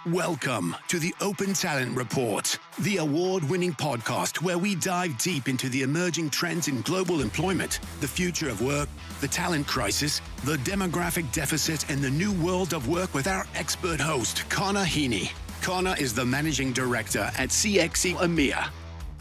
Welcome to the Open Talent Report, the award-winning podcast where we dive deep into the emerging trends in global employment, the future of work, the talent crisis, the demographic deficit, and the new world of work with our expert host, Heaney. Connor is the managing director at CXE EMEA,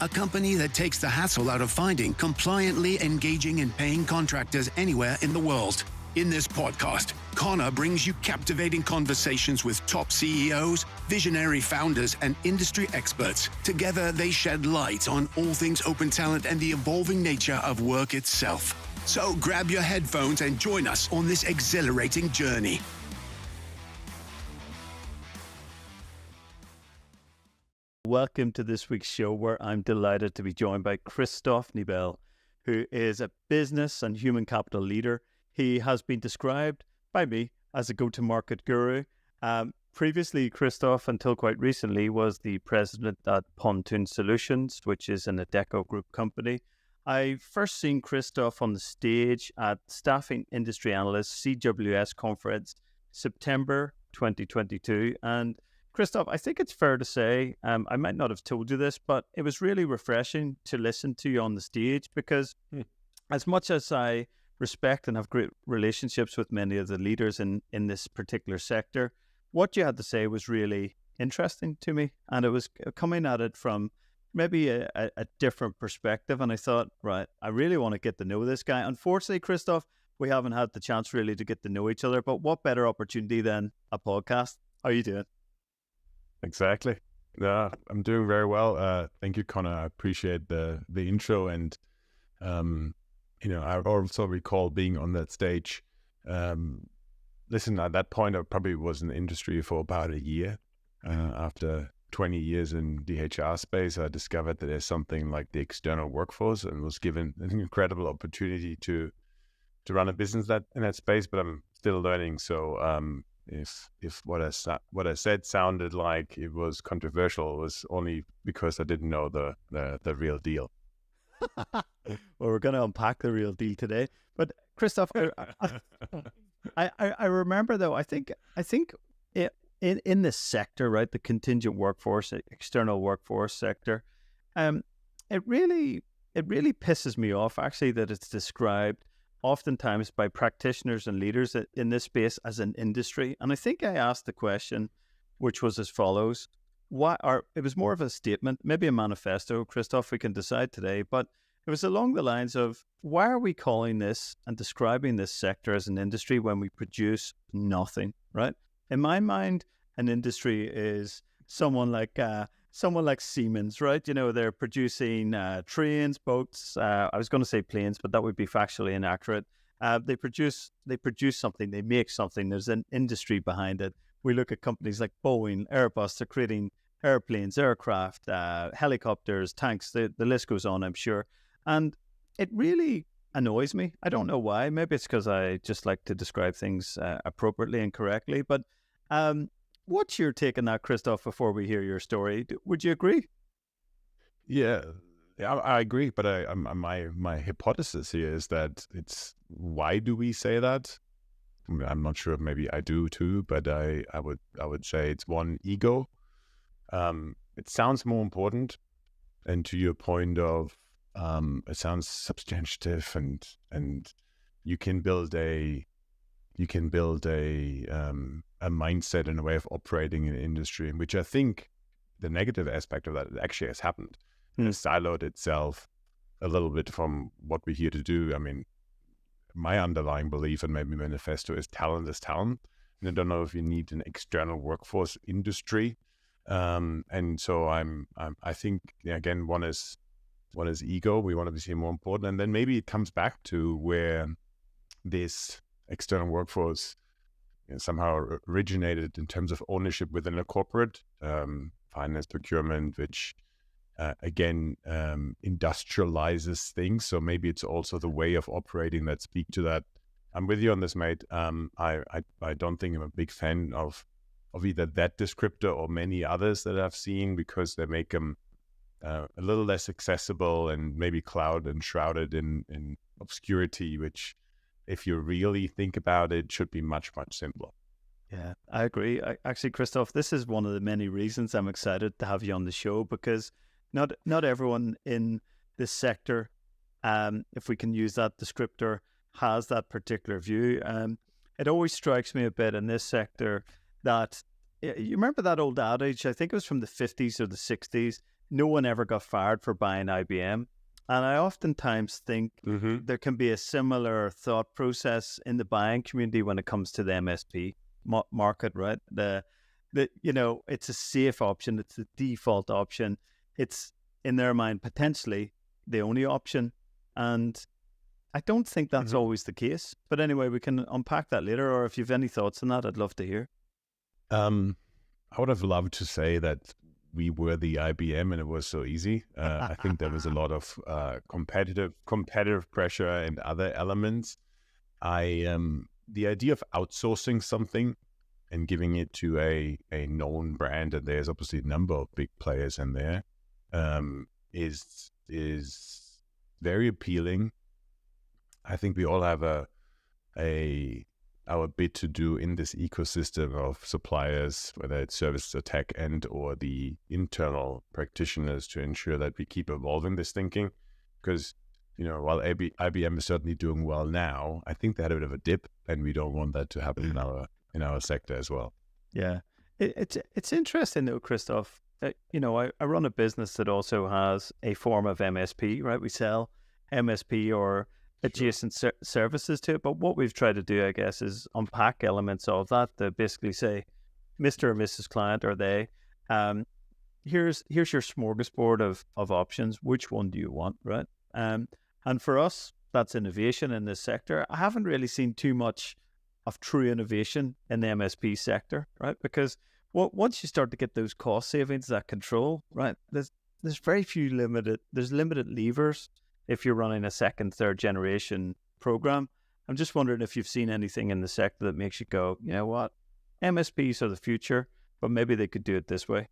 a company that takes the hassle out of finding, compliantly engaging and paying contractors anywhere in the world. In this podcast, Connor brings you captivating conversations with top CEOs, visionary founders, and industry experts. Together, they shed light on all things open talent and the evolving nature of work itself. So grab your headphones and join us on this exhilarating journey. Welcome to this week's show, where I'm delighted to be joined by Christoph Niebel, who is a business and human capital leader. He has been described by me as a go-to-market guru. Previously, Christoph, until quite recently, was the president at Pontoon Solutions, which is an Adecco Group company. I first seen Christoph on the stage at Staffing Industry Analysts CWS conference, September 2022. And Christoph, I think it's fair to say, I might not have told you this, but it was really refreshing to listen to you on the stage because as much as I respect and have great relationships with many of the leaders in this particular sector, what you had to say was really interesting to me. And it was coming at it from maybe a different perspective. And I thought, right, I really want to get to know this guy. Unfortunately, Christoph, we haven't had the chance really to get to know each other, but what better opportunity than a podcast? How are you doing? Exactly. Yeah, I'm doing very well. Thank you, Connor. I appreciate the intro. And, I also recall being on that stage. Listen, at that point, I probably was in the industry for about a year. After 20 years in the HR space, I discovered that there's something like the external workforce and was given an incredible opportunity to run a business in that space, but I'm still learning. So if what I said sounded like it was controversial, it was only because I didn't know the real deal. Well, we're going to unpack the real deal today. But Christoph, I remember though, I think in this sector, right, the contingent workforce, external workforce sector, it really pisses me off actually that it's described oftentimes by practitioners and leaders in this space as an industry. And I think I asked the question, which was as follows. It was more of a statement, maybe a manifesto, Christoph, we can decide today, but it was along the lines of, why are we calling this and describing this sector as an industry when we produce nothing, right? In my mind, an industry is someone like Siemens, right? You know, they're producing trains, boats. I was going to say planes, but that would be factually inaccurate. They produce something, they make something. There's an industry behind it. We look at companies like Boeing, Airbus. They're creating airplanes, aircraft, helicopters, tanks. The list goes on, I'm sure. And it really annoys me. I don't know why. Maybe it's because I just like to describe things appropriately and correctly. But what's your take on that, Christoph, before we hear your story? Would you agree? Yeah, I agree. But my hypothesis here is that why do we say that? I'm not sure. Maybe I do too. But I would say it's one, ego. It sounds more important, and to your point of it sounds substantive, and you can build a mindset and a way of operating in the industry, which I think the negative aspect of that actually has happened. It has siloed itself a little bit from what we're here to do. I mean, my underlying belief and maybe manifesto is talent is talent. And I don't know if you need an external workforce industry. And so I think, again, one is ego. We want to be seen more important. And then maybe it comes back to where this external workforce somehow originated in terms of ownership within a corporate, finance, procurement, which again, industrializes things. So maybe it's also the way of operating that speak to that. I'm with you on this, mate. I don't think I'm a big fan of either that descriptor or many others that I've seen, because they make them a little less accessible and maybe cloud and shrouded in obscurity, which, if you really think about it, should be much, much simpler. Yeah, I agree. Actually, Christoph, this is one of the many reasons I'm excited to have you on the show, because not everyone in this sector, if we can use that descriptor, has that particular view. It always strikes me a bit in this sector that you remember that old adage, I think it was from the 50s or the 60s, no one ever got fired for buying IBM. And I oftentimes think there can be a similar thought process in the buying community when it comes to the MSP market, right? It's a safe option. It's the default option. It's, in their mind, potentially the only option. And I don't think that's always the case. But anyway, we can unpack that later. Or if you've any thoughts on that, I'd love to hear. I would have loved to say that we were the IBM and it was so easy. I think there was a lot of competitive pressure and other elements. The idea of outsourcing something and giving it to a known brand, and there's obviously a number of big players in there, is very appealing. I think we all have our bit to do in this ecosystem of suppliers, whether it's services or tech end or the internal practitioners, to ensure that we keep evolving this thinking. Because while IBM is certainly doing well now, I think they had a bit of a dip, and we don't want that to happen in our sector as well. Yeah, it's interesting though, Christoph. I run a business that also has a form of MSP, right? We sell MSP or adjacent services to it, but what we've tried to do, I guess, is unpack elements of that to basically say, Mr. or Mrs. Client, or they, here's your smorgasbord of options. Which one do you want, right? And for us, that's innovation in this sector. I haven't really seen too much of true innovation in the MSP sector, right? Because once you start to get those cost savings, that control, right? There's limited levers if you're running a second, third generation program. I'm just wondering if you've seen anything in the sector that makes you go, you know what, MSPs are the future, but maybe they could do it this way.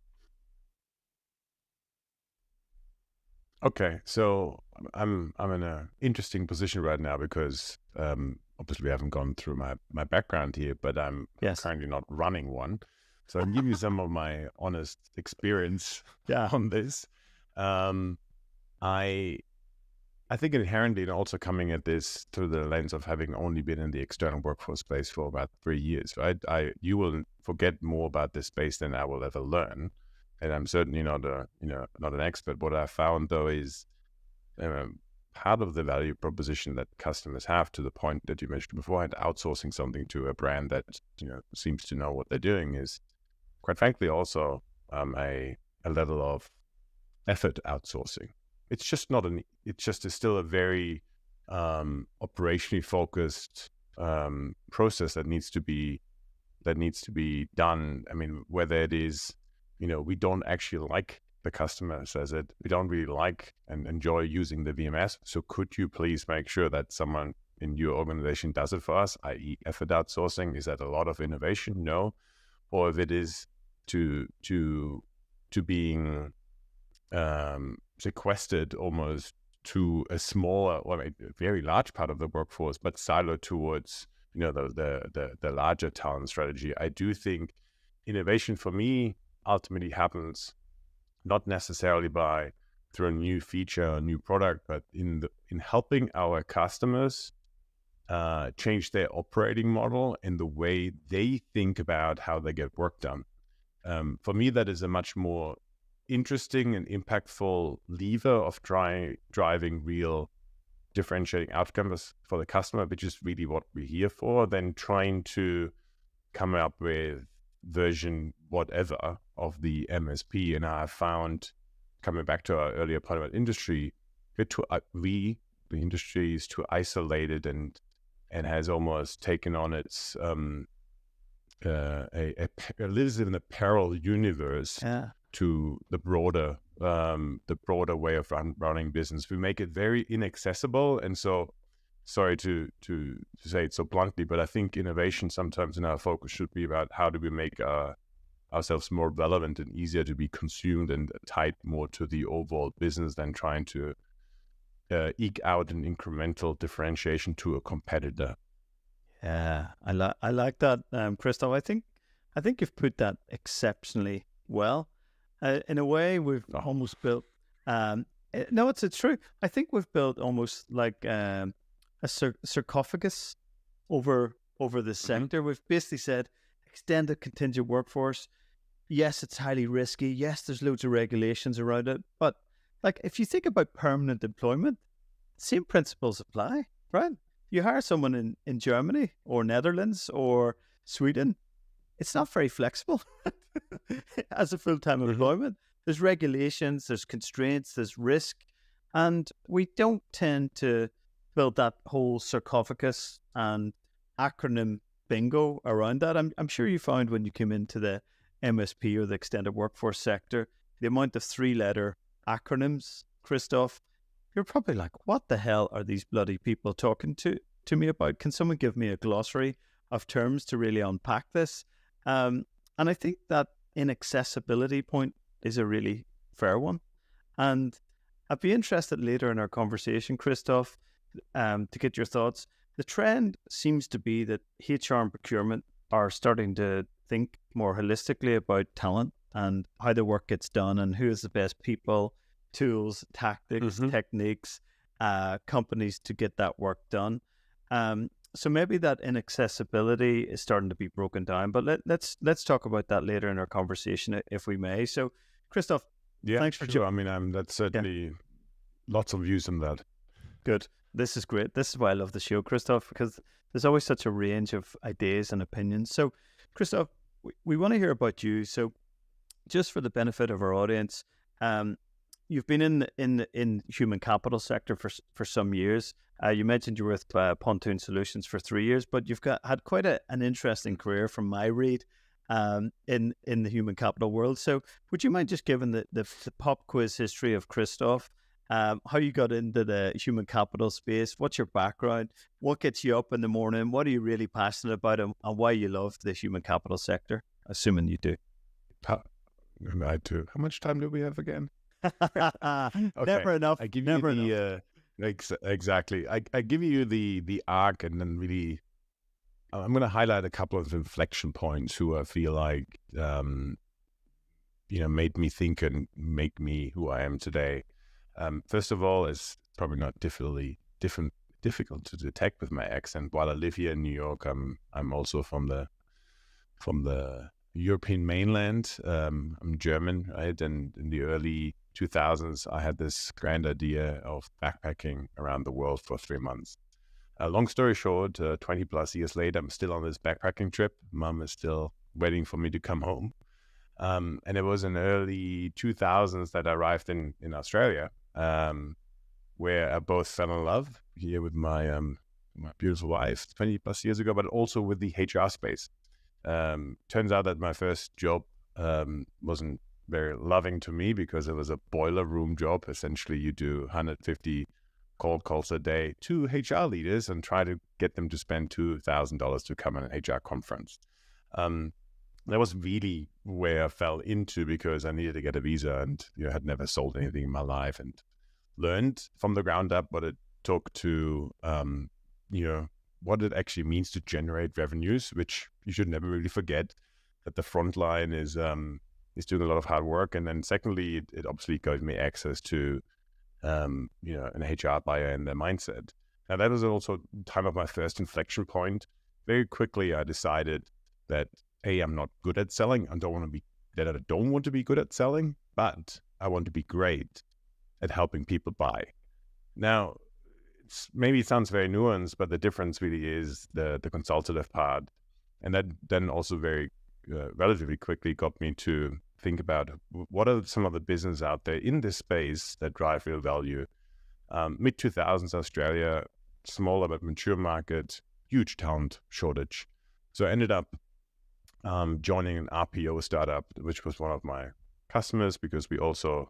Okay, so I'm in an interesting position right now because obviously we haven't gone through my background here, but I'm currently not running one. So I'll give you some of my honest experience on this. I think inherently, and also coming at this through the lens of having only been in the external workforce space for about 3 years, right? You will forget more about this space than I will ever learn. And I'm certainly not an expert. What I found though is part of the value proposition that customers have, to the point that you mentioned beforehand, outsourcing something to a brand that seems to know what they're doing, is quite frankly also a level of effort outsourcing. It's just not it's still a very operationally focused process that needs to be done. I mean, whether it is we don't actually like, the customer says it, we don't really like and enjoy using the VMS. So could you please make sure that someone in your organization does it for us, i.e. effort outsourcing? Is that a lot of innovation? No. Or if it is to being sequestered almost to a smaller or a very large part of the workforce, but siloed towards the larger talent strategy. I do think innovation for me ultimately happens not necessarily through a new feature or new product, but in helping our customers change their operating model and the way they think about how they get work done. For me, that is a much more interesting and impactful lever of driving real differentiating outcomes for the customer, which is really what we're here for, than trying to come up with version whatever of the MSP. And I found, coming back to our earlier point about industry, the industry is too isolated and has almost taken on its lives in a parallel universe to the broader way of running business. We make it very inaccessible, and so sorry to say it so bluntly, but I think innovation sometimes in our focus should be about how do we make ourselves more relevant and easier to be consumed and tied more to the overall business than trying to eke out an incremental differentiation to a competitor. Yeah, I like that, Christoph. I think I think you've put that exceptionally well. In a way, we've almost built. No, it's true. I think we've built almost like a sarcophagus over the sector. We've basically said extended contingent workforce. Yes, it's highly risky. Yes, there's loads of regulations around it. But like, if you think about permanent employment, same principles apply, right? You hire someone in Germany or Netherlands or Sweden, it's not very flexible as a full-time employment. There's regulations, there's constraints, there's risk, and we don't tend to build that whole sarcophagus and acronym bingo around that. I'm sure you found when you came into the MSP or the extended workforce sector, the amount of 3-letter acronyms, Christoph, you're probably like, what the hell are these bloody people talking to me about? Can someone give me a glossary of terms to really unpack this? And I think that inaccessibility point is a really fair one. And I'd be interested later in our conversation, Christoph, to get your thoughts. The trend seems to be that HR and procurement are starting to think more holistically about talent and how the work gets done and who is the best people, tools, tactics, techniques, companies to get that work done. So maybe that inaccessibility is starting to be broken down, but let's talk about that later in our conversation, if we may. So, Christoph, thanks for joining. I mean, that's certainly lots of views on that. Good. This is great. This is why I love the show, Christoph, because there's always such a range of ideas and opinions. So, Christoph, we want to hear about you. So, just for the benefit of our audience, you've been in human capital sector for some years. You mentioned you were with Pontoon Solutions for 3 years, but you've had quite an interesting career from my read in the human capital world. So would you mind just giving the pop quiz history of Christoph, how you got into the human capital space, what's your background, what gets you up in the morning, what are you really passionate about, and why you love the human capital sector, assuming you do. I do. How much time do we have again? Okay. Never enough. I give Never you enough. Exactly. I give you the arc, and then really, I'm going to highlight a couple of inflection points who I feel like, made me think and make me who I am today. First of all, it's probably not difficult to detect with my accent. While I live here in New York, I'm also from the European mainland. I'm German, right? And in the early 2000s, I had this grand idea of backpacking around the world for 3 months. Long story short, 20 plus years later, I'm still on this backpacking trip. Mom is still waiting for me to come home. And it was in early 2000s that I arrived in Australia, where I both fell in love here with my beautiful wife 20 plus years ago, but also with the HR space. Turns out that my first job wasn't very loving to me because it was a boiler room job. Essentially, you do 150 cold calls a day to HR leaders and try to get them to spend $2,000 to come on an HR conference. That was really where I fell into because I needed to get a visa and had never sold anything in my life and learned from the ground up what it took to, what it actually means to generate revenues, which you should never really forget that the front line is doing a lot of hard work. And then secondly, it obviously gave me access to, an HR buyer and their mindset. Now that was also time of my first inflection point. Very quickly, I decided that I'm not good at selling. I don't want to be good at selling, but I want to be great at helping people buy. Now, maybe it sounds very nuanced, but the difference really is the consultative part. And that then also very relatively quickly got me to think about what are some of the business out there in this space that drive real value. Mid-2000s Australia, smaller but mature market, huge talent shortage. So I ended up joining an RPO startup, which was one of my customers because we also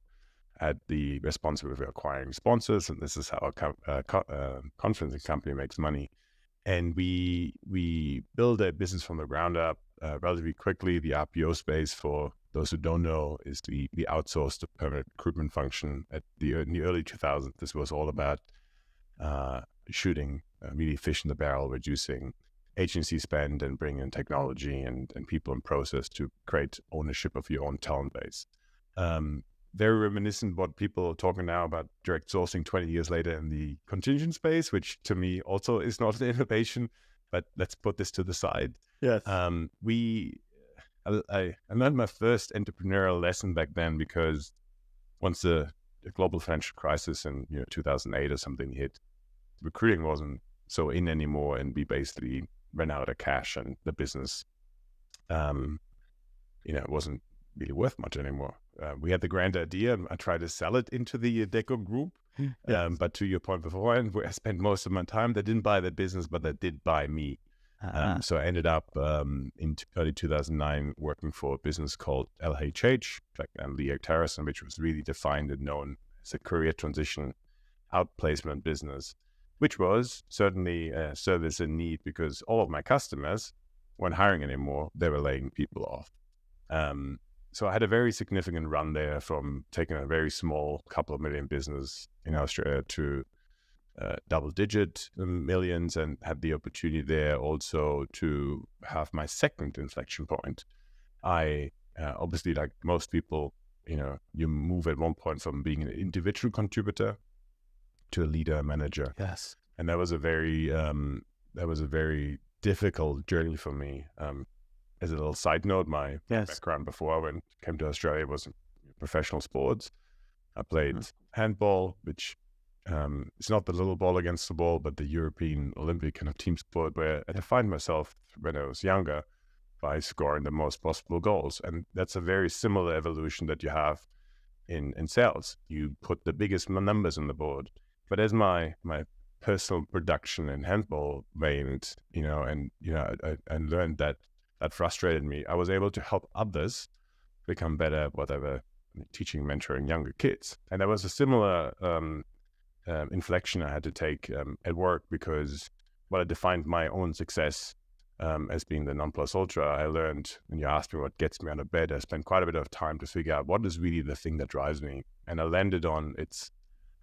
had the responsibility of acquiring sponsors, and this is how a conferencing company makes money. And we build a business from the ground up relatively quickly. The RPO space, for those who don't know, is the outsourced permanent recruitment function. In the early 2000s, this was all about shooting really fish in the barrel, reducing agency spend and bring in technology and people and process to create ownership of your own talent base. Very reminiscent what people are talking now about direct sourcing 20 years later in the contingent space, which to me also is not an innovation, but let's put this to the side. Yes. I learned my first entrepreneurial lesson back then, because once the global financial crisis in 2008 or something hit, recruiting wasn't so in anymore, and we basically ran out of cash, and the business, wasn't really worth much anymore. We had the grand idea, and I tried to sell it into the Adecco Group. Yes. But to your point before, where I spent most of my time, they didn't buy the business, but they did buy me. So I ended up in early 2009 working for a business called LHH, back then Leo Harrison, which was really defined and known as a career transition outplacement business, which was certainly a service in need, because all of my customers weren't hiring anymore. They were laying people off. So I had a very significant run there, from taking a very small couple of million business in Australia to double-digit millions, and had the opportunity there also to have my second inflection point. I obviously, like most people, you move at one point from being an individual contributor to a leader, manager. Yes. And that was a very difficult journey for me. As a little side note, my background before I came to Australia was in professional sports. I played handball, which it's not the little ball against the wall, but the European Olympic kind of team sport, where I defined myself when I was younger by scoring the most possible goals. And that's a very similar evolution that you have in sales. You put the biggest numbers on the board. But as my personal production in handball waned, I learned that frustrated me. I was able to help others become better at what they were teaching, mentoring younger kids. And there was a similar inflection I had to take at work, because what I defined my own success as being the non plus ultra, I learned, when you asked me what gets me out of bed, I spent quite a bit of time to figure out what is really the thing that drives me. And I landed on it's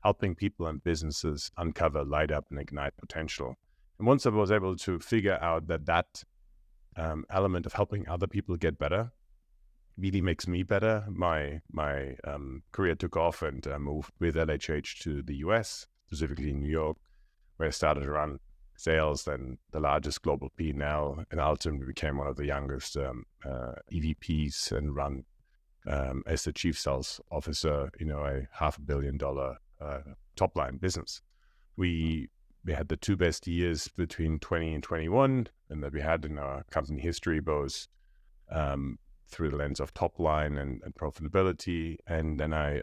helping people and businesses uncover, light up, and ignite potential. And once I was able to figure out that element of helping other people get better really makes me better, my career took off, and I moved with LHH to the US, specifically in New York, where I started to run sales, then the largest global P&L, and ultimately became one of the youngest EVPs, and run as the chief sales officer, a $500 million top line business. We had the two best years between 20 and 21, and that we had in our company history, both through the lens of top line and profitability. And then I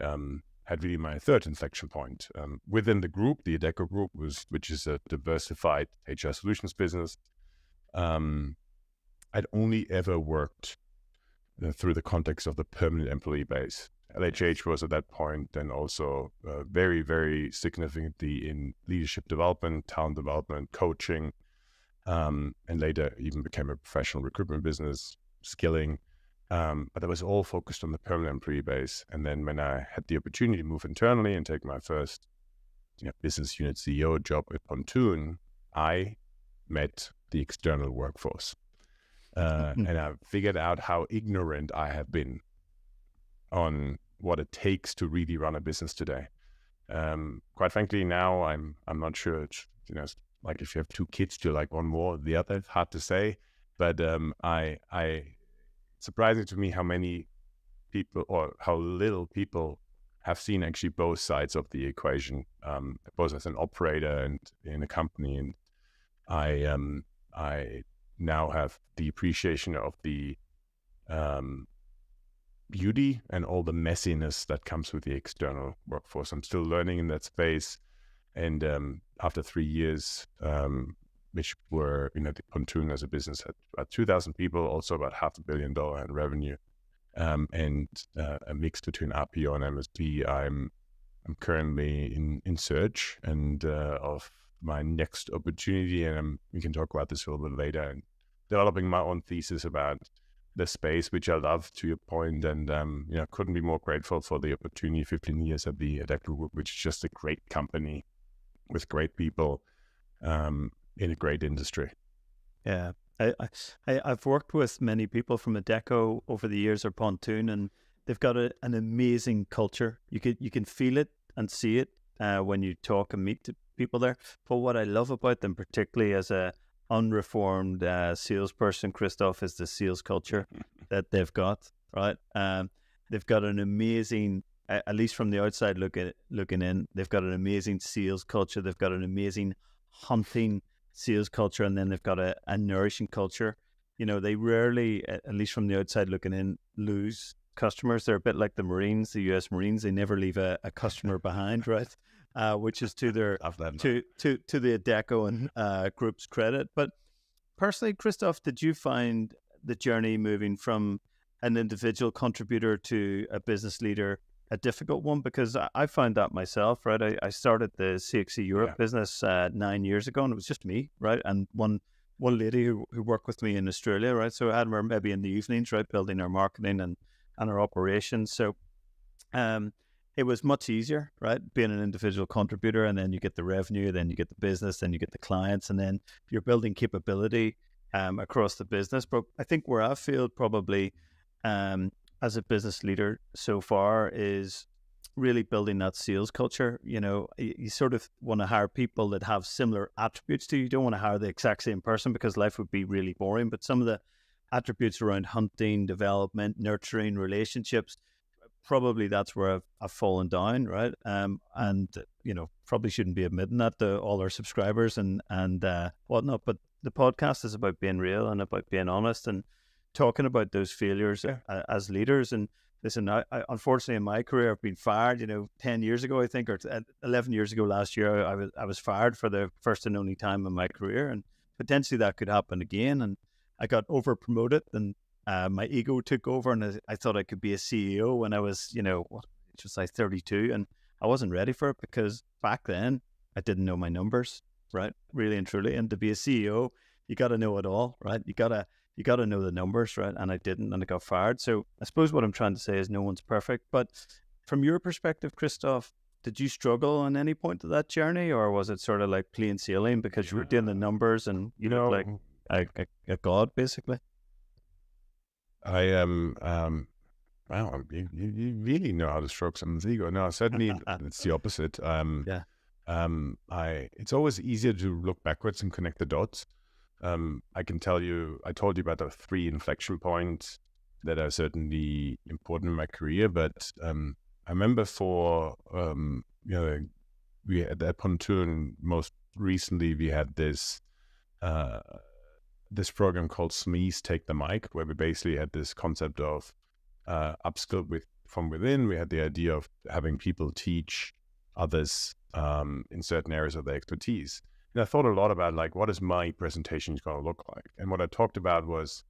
had really my third inflection point within the group, the Adecco Group, which is a diversified HR solutions business. I'd only ever worked through the context of the permanent employee base. LHH was at that point then also very, very significantly in leadership development, talent development, coaching, and later even became a professional recruitment business, skilling. But that was all focused on the permanent employee base. And then when I had the opportunity to move internally and take my first business unit CEO job at Pontoon, I met the external workforce. And I figured out how ignorant I have been on what it takes to really run a business today. Quite frankly, now I'm not sure. It's, like if you have two kids, do you like one more or the other? It's hard to say. But it's surprising to me how many people, or how little people, have seen actually both sides of the equation, both as an operator and in a company. And I now have the appreciation of the beauty and all the messiness that comes with the external workforce. I'm still learning in that space. And after 3 years, which were, the Pontoon as a business had about 2,000 people, also about $500 million in revenue, and a mix between RPO and MSP, I'm currently in search of my next opportunity, and we can talk about this a little bit later, and developing my own thesis about the space, which I love, to your point, and couldn't be more grateful for the opportunity. 15 years at the Adecco Group, which is just a great company with great people in a great industry. Yeah. I've worked with many people from Adecco over the years, or Pontoon, and they've got an amazing culture. You can feel it and see it when you talk and meet people there. But what I love about them, particularly as a unreformed salesperson, Christoph, is the sales culture that they've got. Right, they've got an amazing, at least from the outside looking in, they've got an amazing sales culture. They've got an amazing hunting sales culture, and then they've got a nourishing culture. You know, they rarely, at least from the outside looking in, lose customers. They're a bit like the Marines, the US Marines. They never leave a customer behind, right? Which is to their to the Adecco and group's credit. But personally, Christoph, did you find the journey moving from an individual contributor to a business leader a difficult one? Because I found that myself, right? I started the CXC Europe business 9 years ago, and it was just me, right? And one lady who worked with me in Australia, right? So I had her maybe in the evenings, right, building our marketing and our operations. So it was much easier, right, being an individual contributor, and then you get the revenue, then you get the business, then you get the clients, and then you're building capability across the business. But I think where I've failed probably as a business leader so far is really building that sales culture. You know, you sort of want to hire people that have similar attributes to you. You don't want to hire the exact same person because life would be really boring. But some of the attributes around hunting, development, nurturing, relationships, probably that's where I've fallen down, right? And, you know, probably shouldn't be admitting that to all our subscribers and whatnot. But the podcast is about being real and about being honest and talking about those failures as leaders. And listen, I unfortunately in my career I've been fired, you know, 10 years ago, I think, or 11 years ago last year, I was fired for the first and only time in my career, and potentially that could happen again. And I got over promoted, and my ego took over, and I thought I could be a CEO when I was, you know, just like 32, and I wasn't ready for it because back then I didn't know my numbers, right? Really and truly. And to be a CEO, you got to know it all, right? You got to know the numbers, right? And I didn't, and I got fired. So I suppose what I'm trying to say is no one's perfect. But from your perspective, Christoph, did you struggle on any point of that journey, or was it sort of like plain sailing because you were doing the numbers and you know, like a god, basically? I am, wow, you really know how to stroke someone's ego. No, certainly it's the opposite. It's always easier to look backwards and connect the dots. I can tell you, I told you about the 3 inflection points that are certainly important in my career, but I remember for, you know, we had at Pontoon, most recently we had this program called SMEs Take the Mic, where we basically had this concept of upskill from within. We had the idea of having people teach others in certain areas of their expertise. And I thought a lot about, like, what is my presentation going to look like? And what I talked about was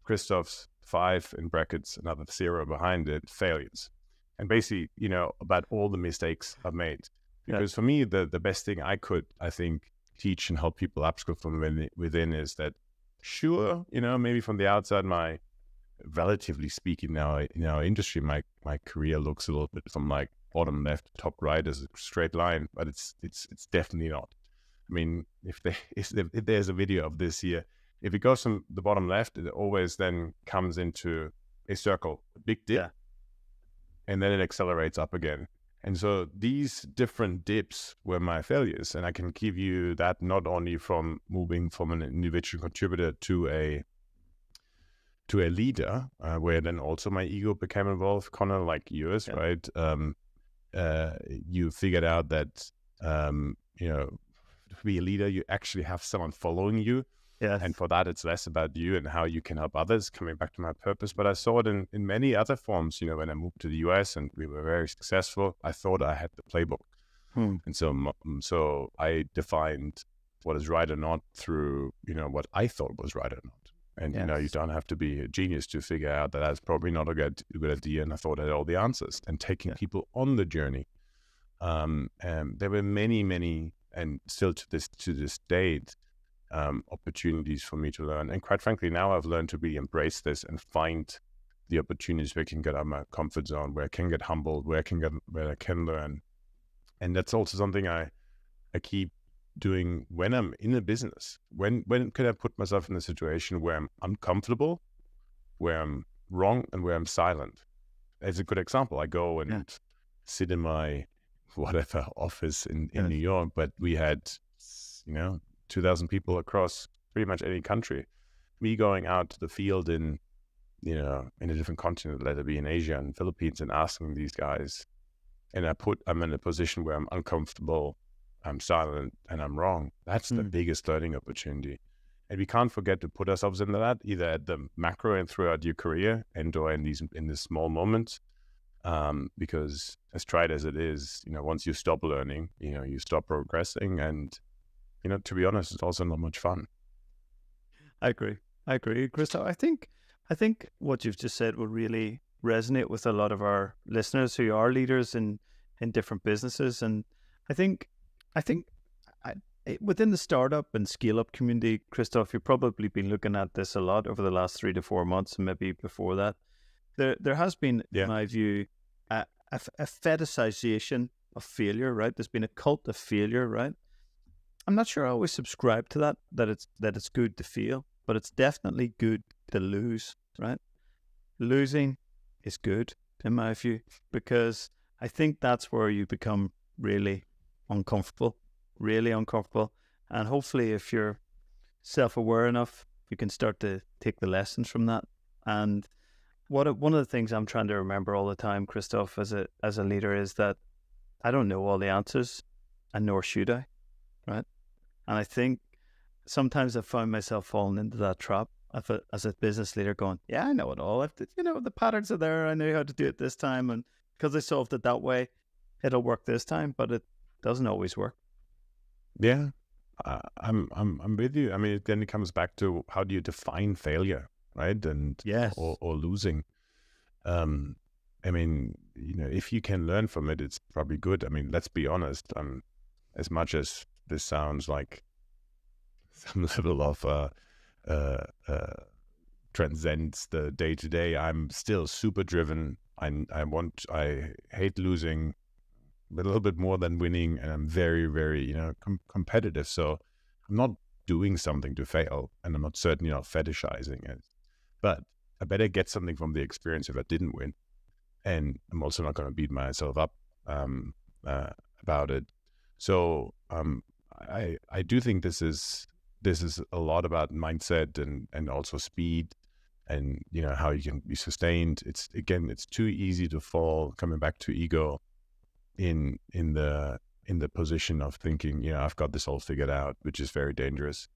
Christoph's 5 in brackets, another 0 behind it, failures. And basically, you know, about all the mistakes I've made. Because for me, the best thing I could, I think, teach and help people upskill from within is that, sure, you know, maybe from the outside, my, relatively speaking now, in our industry, my career looks a little bit from like bottom left, top right as a straight line, but it's definitely not. I mean, if there's a video of this here, if it goes from the bottom left, it always then comes into a circle, a big dip, and then it accelerates up again. And so these different dips were my failures. And I can give you that not only from moving from an individual contributor to a leader, where then also my ego became involved, Connor, like yours, right? You figured out that, you know, to be a leader, you actually have someone following you. Yes. And for that, it's less about you and how you can help others, coming back to my purpose. But I saw it in many other forms. You know, when I moved to the US and we were very successful, I thought I had the playbook. And so I defined what is right or not through, you know, what I thought was right or not. And, you know, you don't have to be a genius to figure out that that's probably not a good idea. And I thought I had all the answers. And taking people on the journey. And there were many, and still to this date, opportunities for me to learn. And quite frankly, now I've learned to really embrace this and find the opportunities where I can get out of my comfort zone, where I can get humbled, where I can learn. And that's also something I keep doing when I'm in a business? When can I put myself in a situation where I'm uncomfortable, where I'm wrong, and where I'm silent? As a good example, I go and sit in my whatever office in New York, but we had 2,000 people across pretty much any country. Me going out to the field in a different continent, let it be in Asia and Philippines, and asking these guys, and I'm in a position where I'm uncomfortable, I'm silent, and I'm wrong. That's the biggest learning opportunity. And we can't forget to put ourselves into that, either at the macro and throughout your career, and or in these small moments. Because as tried as it is, once you stop learning, you stop progressing, and to be honest, it's also not much fun. I agree, Christoph. I think what you've just said will really resonate with a lot of our listeners who are leaders in different businesses. And I think within the startup and scale up community, Christoph, you've probably been looking at this a lot over the last 3 to 4 months, and maybe before that. There has been, in my view, a fetishization of failure, right? There's been a cult of failure, right? I'm not sure I always subscribe to that it's good to fail, but it's definitely good to lose, right? Losing is good, in my view, because I think that's where you become really uncomfortable. And hopefully if you're self-aware enough, you can start to take the lessons from that. And one of the things I'm trying to remember all the time, Christoph, as a leader, is that I don't know all the answers, and nor should I, right? And I think sometimes I've found myself falling into that trap as a business leader, going, yeah, I know it all. The patterns are there. I know how to do it this time, and because I solved it that way, it'll work this time. But it doesn't always work. Yeah, I'm with you. I mean, then it comes back to, how do you define failure, right? And or losing. I mean, if you can learn from it, it's probably good. I mean, let's be honest. As much as this sounds like some level of transcends the day to day, I'm still super driven. I hate losing a little bit more than winning, and I'm very, very competitive. So I'm not doing something to fail, and I'm certainly not fetishizing it. But I better get something from the experience if I didn't win, and I'm also not going to beat myself up about it. So I do think this is a lot about mindset and also speed, and how you can be sustained. It's too easy to fall, coming back to ego, in the position of thinking, I've got this all figured out, which is very dangerous.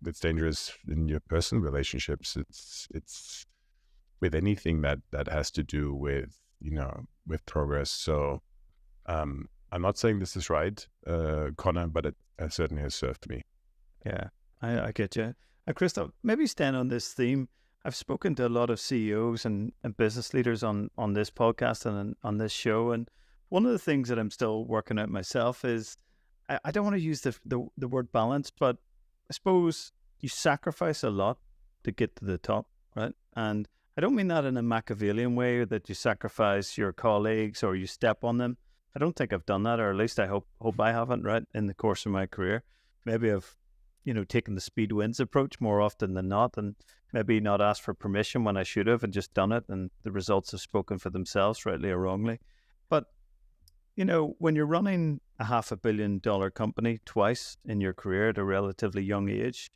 It's dangerous in your personal relationships. It's with anything that has to do with progress. So I'm not saying this is right, Connor, but it certainly has served me. Yeah, I get you. And Christoph, maybe staying on this theme, I've spoken to a lot of CEOs and business leaders on this podcast and on this show, and one of the things that I'm still working out myself is, I don't want to use the word balance, but I suppose you sacrifice a lot to get to the top, right? And I don't mean that in a Machiavellian way, that you sacrifice your colleagues or you step on them. I don't think I've done that, or at least I hope I haven't, right, in the course of my career. Maybe I've taken the speed wins approach more often than not, and maybe not asked for permission when I should have and just done it, and the results have spoken for themselves, rightly or wrongly. But when you're running a $500 million company twice in your career at a relatively young age,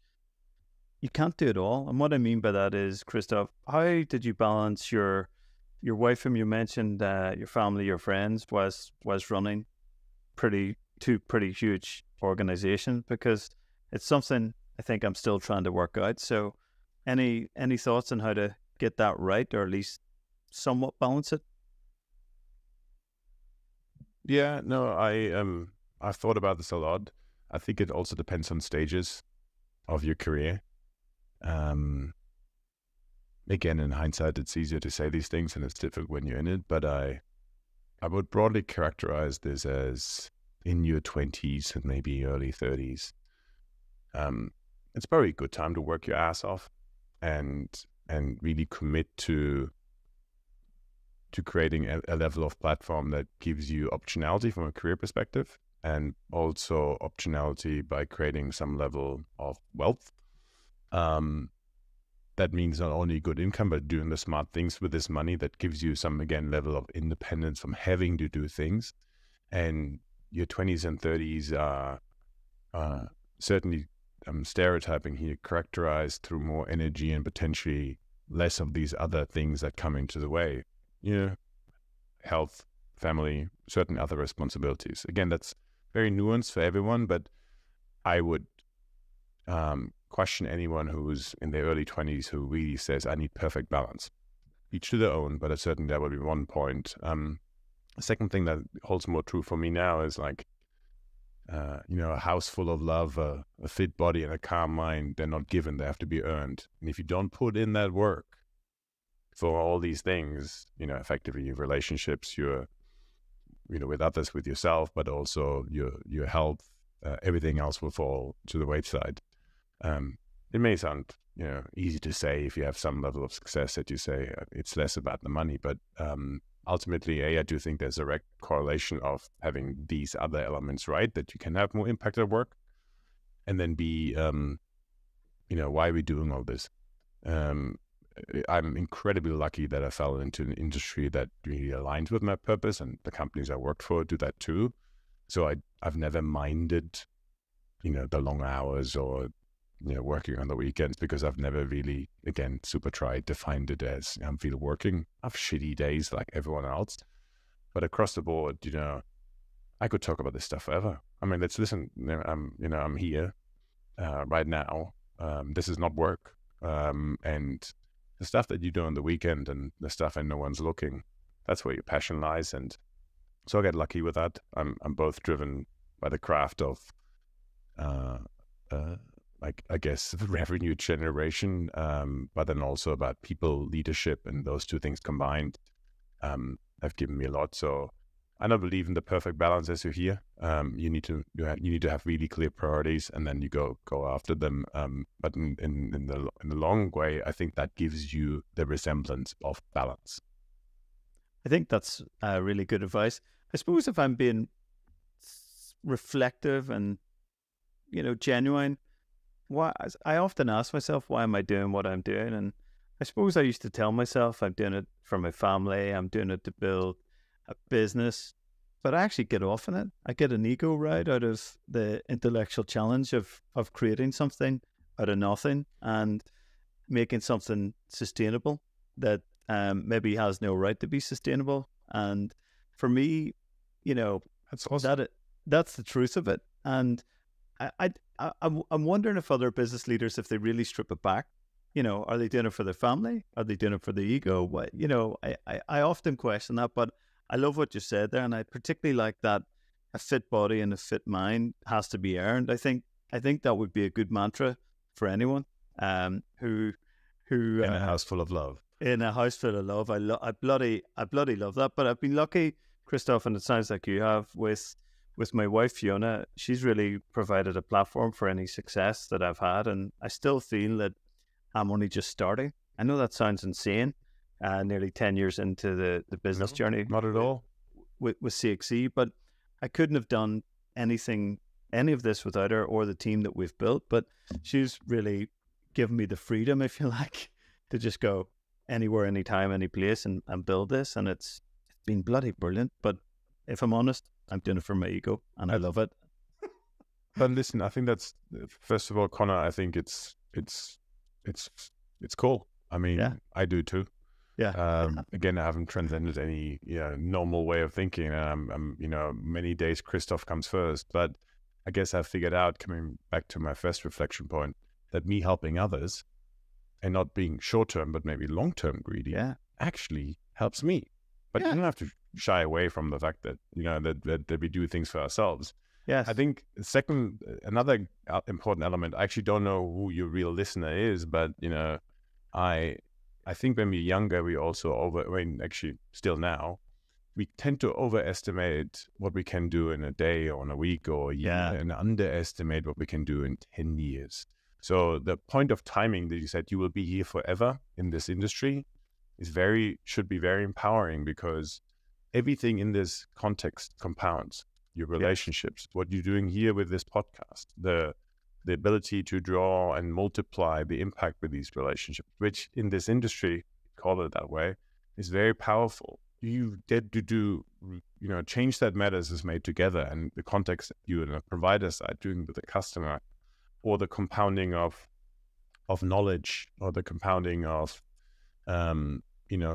you can't do it all. And what I mean by that is, Christoph, how did you balance your wife, whom you mentioned, your family, your friends, was running two pretty huge organizations? Because it's something I think I'm still trying to work out. So any thoughts on how to get that right, or at least somewhat balance it? Yeah, no, I've thought about this a lot. I think it also depends on stages of your career. Again, in hindsight, it's easier to say these things and it's difficult when you're in it, but I would broadly characterize this as in your 20s and maybe early 30s. It's probably a good time to work your ass off and really commit to creating a level of platform that gives you optionality from a career perspective, and also optionality by creating some level of wealth. That means not only good income, but doing the smart things with this money that gives you some, again, level of independence from having to do things. And your 20s and 30s are certainly, I'm stereotyping here, characterized through more energy and potentially less of these other things that come into the way. Health, family, certain other responsibilities. Again, that's very nuanced for everyone, but I would question anyone who's in their early 20s who really says, I need perfect balance. Each to their own, but certainly that would be one point. The second thing that holds more true for me now is like, a house full of love, a fit body, and a calm mind, they're not given, they have to be earned. And if you don't put in that work for all these things, effectively your relationships, with others, with yourself, but also your health, everything else will fall to the wayside. It may sound, easy to say if you have some level of success that you say it's less about the money, but ultimately, I do think there's a direct correlation of having these other elements right, that you can have more impact at work, and then B, why are we doing all this? I'm incredibly lucky that I fell into an industry that really aligns with my purpose, and the companies I worked for do that too. So I've never minded, the long hours or working on the weekends, because I've never really, again, defined it as I'm feel working. I have shitty days like everyone else, but across the board, I could talk about this stuff forever. I mean, let's listen. I'm here right now. This is not work, and the stuff that you do on the weekend and the stuff and no one's looking. That's where your passion lies, and so I get lucky with that. I'm both driven by the craft of I guess revenue generation, but then also about people, leadership, and those two things combined have given me a lot. So I don't believe in the perfect balance as you hear. You need to have really clear priorities, and then you go after them. But in the long way, I think that gives you the resemblance of balance. I think that's really good advice. I suppose if I'm being reflective and genuine, I often ask myself, why am I doing what I'm doing? And I suppose I used to tell myself I'm doing it for my family, I'm doing it to build a business, but I actually get off in it. I get an ego ride out of the intellectual challenge of creating something out of nothing and making something sustainable that maybe has no right to be sustainable. And for me, That's awesome. That's the truth of it. And I'm wondering if other business leaders, if they really strip it back, are they doing it for their family? Are they doing it for the ego? What, I often question that, but I love what you said there, and I particularly like that a fit body and a fit mind has to be earned. I think that would be a good mantra for anyone who in a house full of love. In a house full of love, I bloody love that. But I've been lucky, Christoph, and it sounds like you have with my wife, Fiona. She's really provided a platform for any success that I've had. And I still feel that I'm only just starting. I know that sounds insane, nearly 10 years into the business journey. Not at all. With CXC, but I couldn't have done any of this without her or the team that we've built. But she's really given me the freedom, if you like, to just go anywhere, anytime, any place and build this. And it's been bloody brilliant. But if I'm honest, I'm doing it for my ego, and I love it. But listen, I think that's, first of all, Connor, I think it's cool. I mean, yeah. I do too. Yeah. Again, I haven't transcended any normal way of thinking. I'm many days Christoph comes first, but I guess I figured out, coming back to my first reflection point, that me helping others and not being short-term, but maybe long-term greedy, actually helps me. But you don't have to shy away from the fact that, that we do things for ourselves. Yes. I think another important element, I actually don't know who your real listener is, but, I think when we're younger, we also actually still now, we tend to overestimate what we can do in a day or in a week or a year, and underestimate what we can do in 10 years. So the point of timing that you said you will be here forever in this industry should be very empowering, because everything in this context compounds. your relationships, what you're doing here with this podcast, the ability to draw and multiply the impact with these relationships, which in this industry, call it that way, is very powerful. You get to do, change that matters is made together, and the context that you and the provider side doing with the customer, or the compounding of knowledge, or the compounding of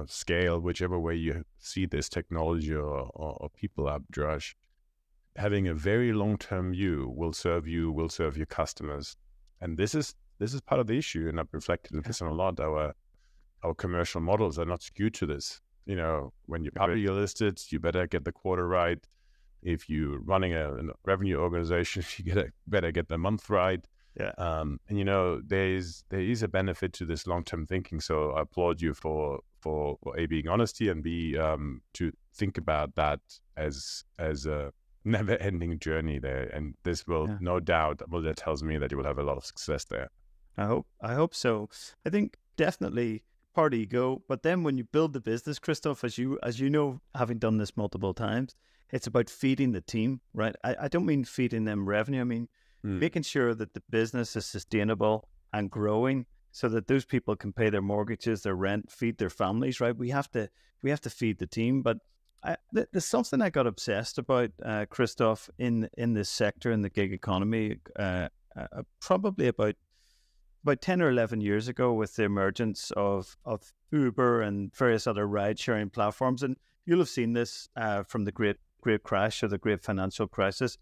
scale, whichever way you see this technology or people arbitrage. Having a very long-term view will serve your customers. And this is part of the issue. And I've reflected this on a lot. Our commercial models are not skewed to this. When you're publicly listed, you better get the quarter right. If you're running a revenue organization, you better get the month right. Yeah. There is a benefit to this long-term thinking. So I applaud you for A, being honesty, and B, to think about that as a never-ending journey there. And this will no doubt, that tells me that you will have a lot of success there. I hope so. I think definitely part ego, but then when you build the business, Christoph, as you know, having done this multiple times, it's about feeding the team, right? I don't mean feeding them revenue. I mean making sure that the business is sustainable and growing, so that those people can pay their mortgages, their rent, feed their families, right? We have to feed the team. But there's something I got obsessed about, Christoph, in this sector, in the gig economy, probably about 10 or 11 years ago, with the emergence of Uber and various other ride-sharing platforms. And you'll have seen this from the great crash, or the great financial crisis.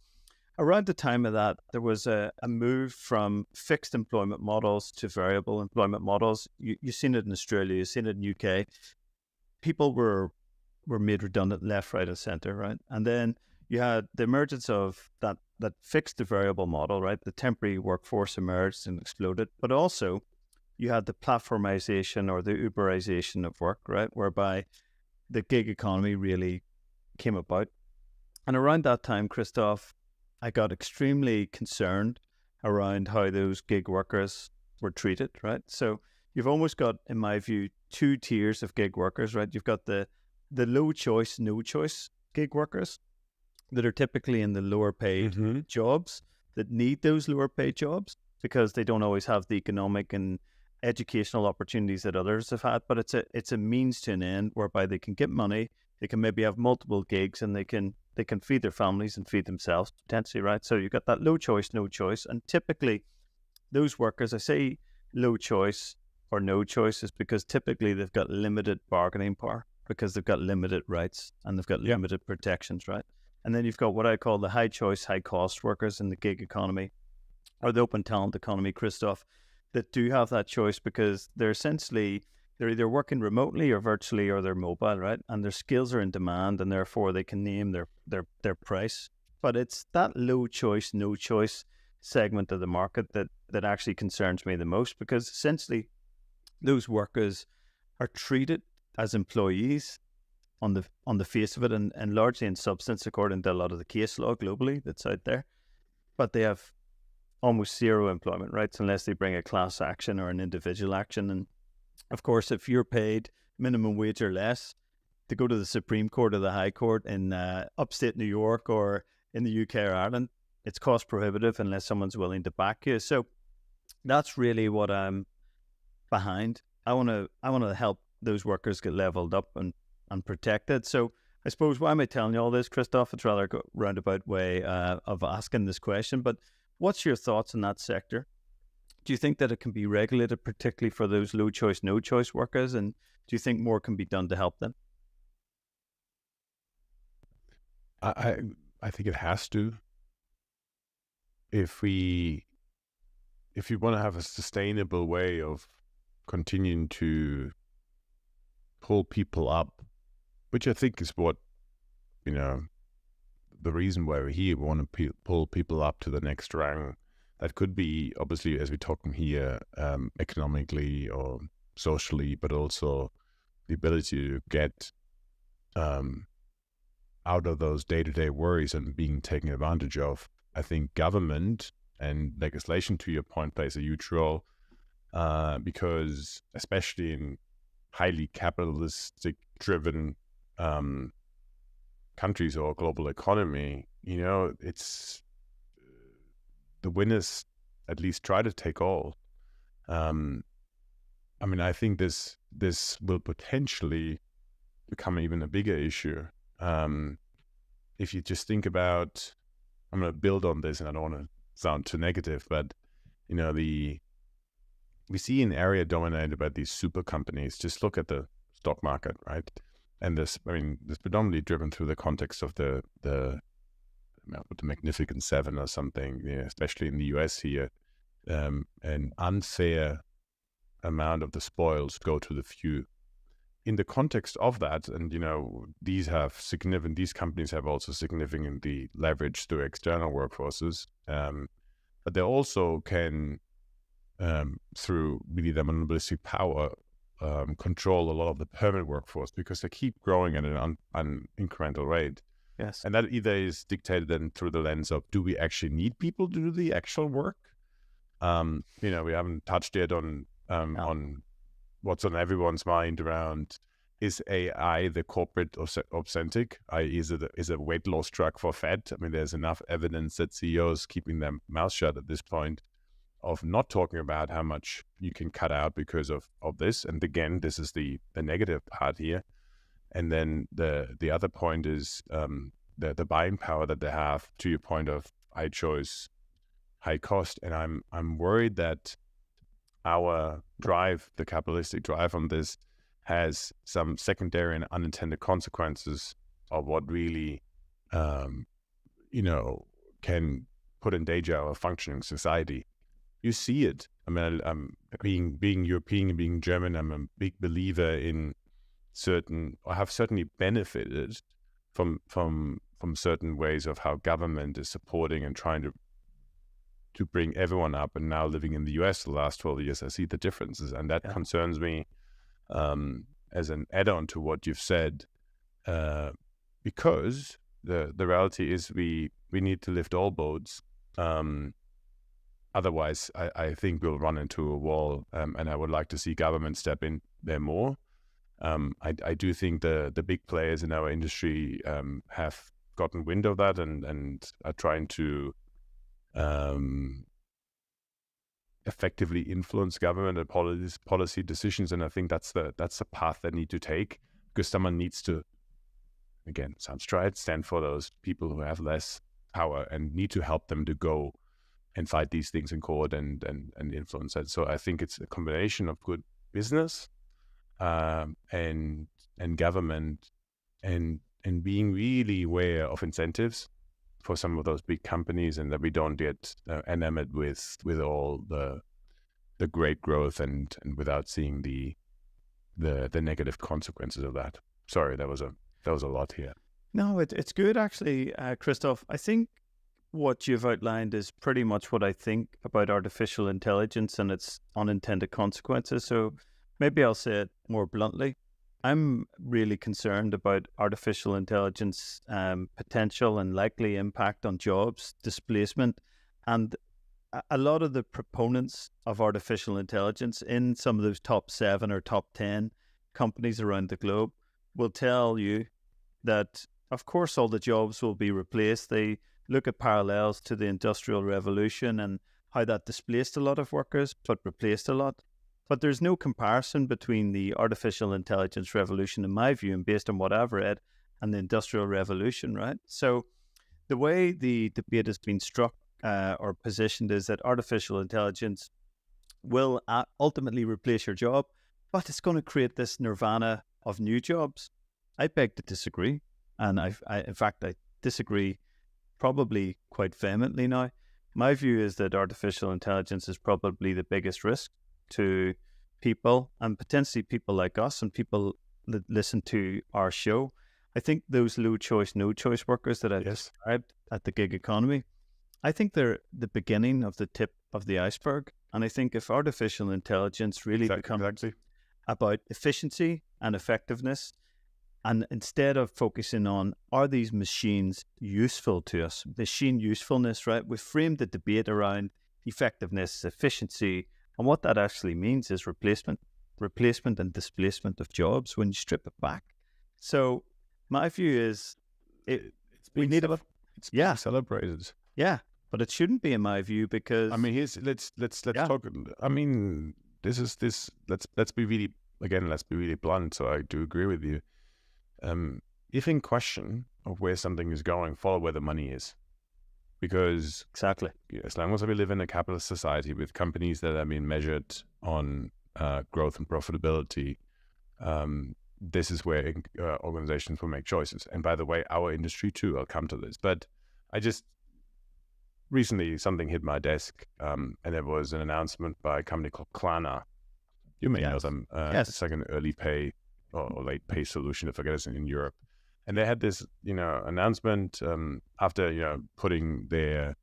Around the time of that, there was a move from fixed employment models to variable employment models. You've seen it in Australia, you've seen it in UK. People were made redundant left, right, and center, right? And then you had the emergence of that fixed to variable model, right? The temporary workforce emerged and exploded. But also you had the platformization, or the Uberization of work, right? Whereby the gig economy really came about. And around that time, Christoph, I got extremely concerned around how those gig workers were treated, right? So you've almost got, in my view, two tiers of gig workers, right? You've got the low choice, no choice gig workers that are typically in the lower paid jobs, that need those lower paid jobs because they don't always have the economic and educational opportunities that others have had. But it's a means to an end, whereby they can get money, they can maybe have multiple gigs, and they can feed their families and feed themselves potentially, right? So you've got that low choice, no choice. And typically those workers, I say low choice or no choice, is because typically they've got limited bargaining power, because they've got limited rights and they've got limited protections, right? And then you've got what I call the high choice, high cost workers in the gig economy, or the open talent economy, Christoph, that do have that choice, because they're either working remotely or virtually, or they're mobile, right? And their skills are in demand, and therefore they can name their price. But it's that low choice, no choice segment of the market that actually concerns me the most, because essentially those workers are treated as employees on the face of it, and largely in substance, according to a lot of the case law globally that's out there. But they have almost zero employment rights unless they bring a class action or an individual action. And of course, if you're paid minimum wage or less, to go to the Supreme Court or the High Court in upstate New York or in the UK or Ireland, it's cost prohibitive unless someone's willing to back you. So that's really what I'm behind. I want to help those workers get leveled up and protected. So I suppose, why am I telling you all this, Christoph? It's rather a roundabout way of asking this question, but what's your thoughts on that sector? Do you think that it can be regulated, particularly for those low choice, no choice workers? And do you think more can be done to help them? I think it has to. If you want to have a sustainable way of continuing to pull people up, which I think is what, the reason why we're here, we want to pull people up to the next rung. That could be, obviously, as we're talking here, economically or socially, but also the ability to get out of those day-to-day worries and being taken advantage of. I think government and legislation, to your point, plays a huge role, because especially in highly capitalistic-driven countries or global economy, it's the winners at least try to take all. I think this will potentially become even a bigger issue. If you just think about, I'm going to build on this, and I don't want to sound too negative, but we see an area dominated by these super companies. Just look at the stock market, right? And this predominantly driven through the context of the Magnificent Seven or something, especially in the US here. An unfair amount of the spoils go to the few. In the context of that, and these companies have also significantly leveraged their external workforces, but they also can, through really their monopolistic power, control a lot of the permanent workforce because they keep growing at an incremental rate. Yes, and that either is dictated then through the lens of, do we actually need people to do the actual work? We haven't touched yet on what's on everyone's mind around, is AI the corporate Ozempic? Is a weight loss drug for fat? There's enough evidence that CEOs keeping their mouth shut at this point of not talking about how much you can cut out because of this. And again, this is the negative part here. And then the other point is the buying power that they have, to your point of high choice, high cost. And I'm worried that our drive, the capitalistic drive on this, has some secondary and unintended consequences of what really, can put in danger our functioning society. You see it. Being European and being German, I'm a big believer in I have certainly benefited from certain ways of how government is supporting and trying to bring everyone up. And now living in the US the last 12 years, I see the differences, and that concerns me as an add-on to what you've said, because the reality is we need to lift all boats. Otherwise, I think we'll run into a wall, and I would like to see government step in there more. I do think the big players in our industry have gotten wind of that and are trying to effectively influence government and policy decisions. And I think that's the path they need to take, because someone needs to, again, sounds trite, stand for those people who have less power and need to help them to go and fight these things in court and influence that. So I think it's a combination of good business and government and being really aware of incentives for some of those big companies, and that we don't get enamored with all the great growth and without seeing the negative consequences of that. Sorry, that was a lot here. No, it's good actually, Christoph. I think what you've outlined is pretty much what I think about artificial intelligence and its unintended consequences. So maybe I'll say it more bluntly. I'm really concerned about artificial intelligence potential and likely impact on jobs, displacement, and a lot of the proponents of artificial intelligence in some of those top 7 or top 10 companies around the globe will tell you that, of course, all the jobs will be replaced. They look at parallels to the Industrial Revolution and how that displaced a lot of workers but replaced a lot. But there's no comparison between the artificial intelligence revolution, in my view, and based on what I've read, and the Industrial Revolution, right? So the way the debate has been struck or positioned is that artificial intelligence will ultimately replace your job, but it's going to create this nirvana of new jobs. I beg to disagree. And in fact, I disagree probably quite vehemently now. My view is that artificial intelligence is probably the biggest risk to people, and potentially people like us and people that listen to our show. I think those low choice, no choice workers that I described at the gig economy, I think they're the beginning of the tip of the iceberg. And I think if artificial intelligence really becomes about efficiency and effectiveness, and instead of focusing on, are these machines useful to us? Machine usefulness, right? We framed the debate around effectiveness, efficiency, and what that actually means is replacement and displacement of jobs when you strip it back. So my view is we need It's Yeah. celebrated. Yeah, but it shouldn't be, in my view, because I mean, let's talk. I mean, let's be really blunt. So I do agree with you. If in question of where something is going, follow where the money is, because exactly. as long as we live in a capitalist society with companies that are being measured on growth and profitability, this is where organizations will make choices. And by the way, our industry too. I'll come to this, but I just recently something hit my desk, and there was an announcement by a company called Klarna. You may know them. It's like an early pay or late pay solution, if I guess, in Europe. And they had this, announcement after, putting their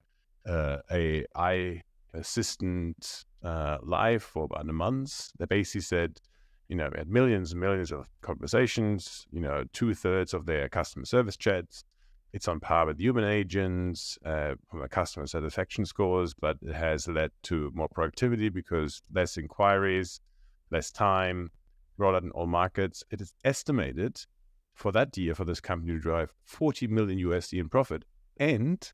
AI assistant live for about a month. They basically said, we had millions and millions of conversations, 2/3 of their customer service chats. It's on par with human agents from a customer satisfaction scores, but it has led to more productivity because less inquiries, less time, rolled out in all markets. It is estimated for that year for this company to drive $40 million USD in profit, and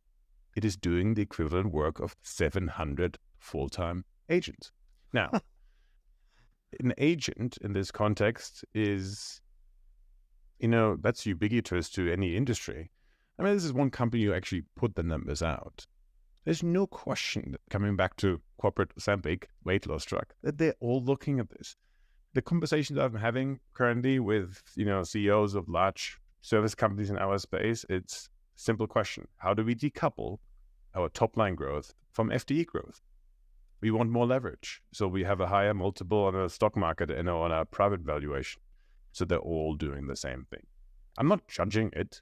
it is doing the equivalent work of 700 full-time agents. Now, an agent in this context is, that's ubiquitous to any industry. I mean, this is one company who actually put the numbers out. There's no question that, coming back to corporate Ozempic weight loss drug, that they're all looking at this. The conversations I'm having currently with, CEOs of large service companies in our space, it's a simple question. How do we decouple our top line growth from FTE growth? We want more leverage. So we have a higher multiple on a stock market and on our private valuation. So they're all doing the same thing. I'm not judging it.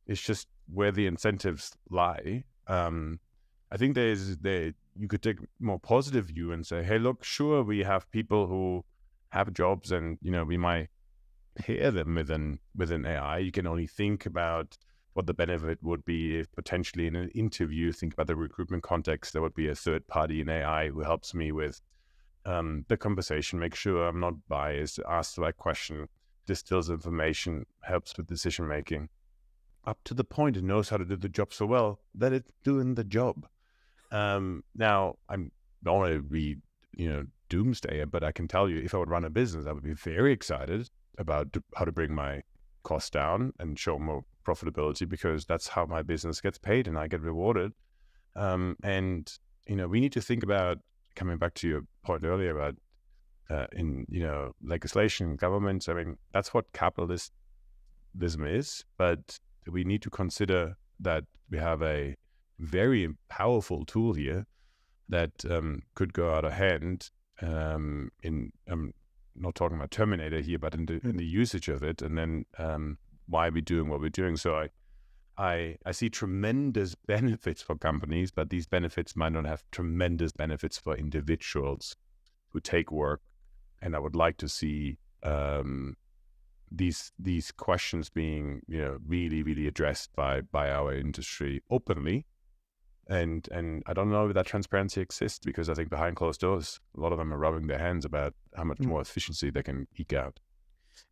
It's just where the incentives lie. I think you could take a more positive view and say, hey, look, sure, we have people who have jobs and, we might pair them with an AI. You can only think about what the benefit would be if potentially in an interview, think about the recruitment context, there would be a third party in AI who helps me with the conversation, make sure I'm not biased, ask the right question, distills information, helps with decision making. Up to the point it knows how to do the job so well that it's doing the job. Now, I don't want to be, doomsdayer, but I can tell you, if I would run a business, I would be very excited about how to bring my costs down and show more profitability, because that's how my business gets paid and I get rewarded. And, we need to think about, coming back to your point earlier about, legislation, governments. I mean, that's what capitalism is, but we need to consider that we have a very powerful tool here that could go out of hand. I'm not talking about Terminator here, but in the usage of it, and then why are we doing what we're doing? So I see tremendous benefits for companies, but these benefits might not have tremendous benefits for individuals who take work. And I would like to see these questions being, really, really addressed by our industry openly. And I don't know if that transparency exists, because I think behind closed doors, a lot of them are rubbing their hands about how much more efficiency they can eke out.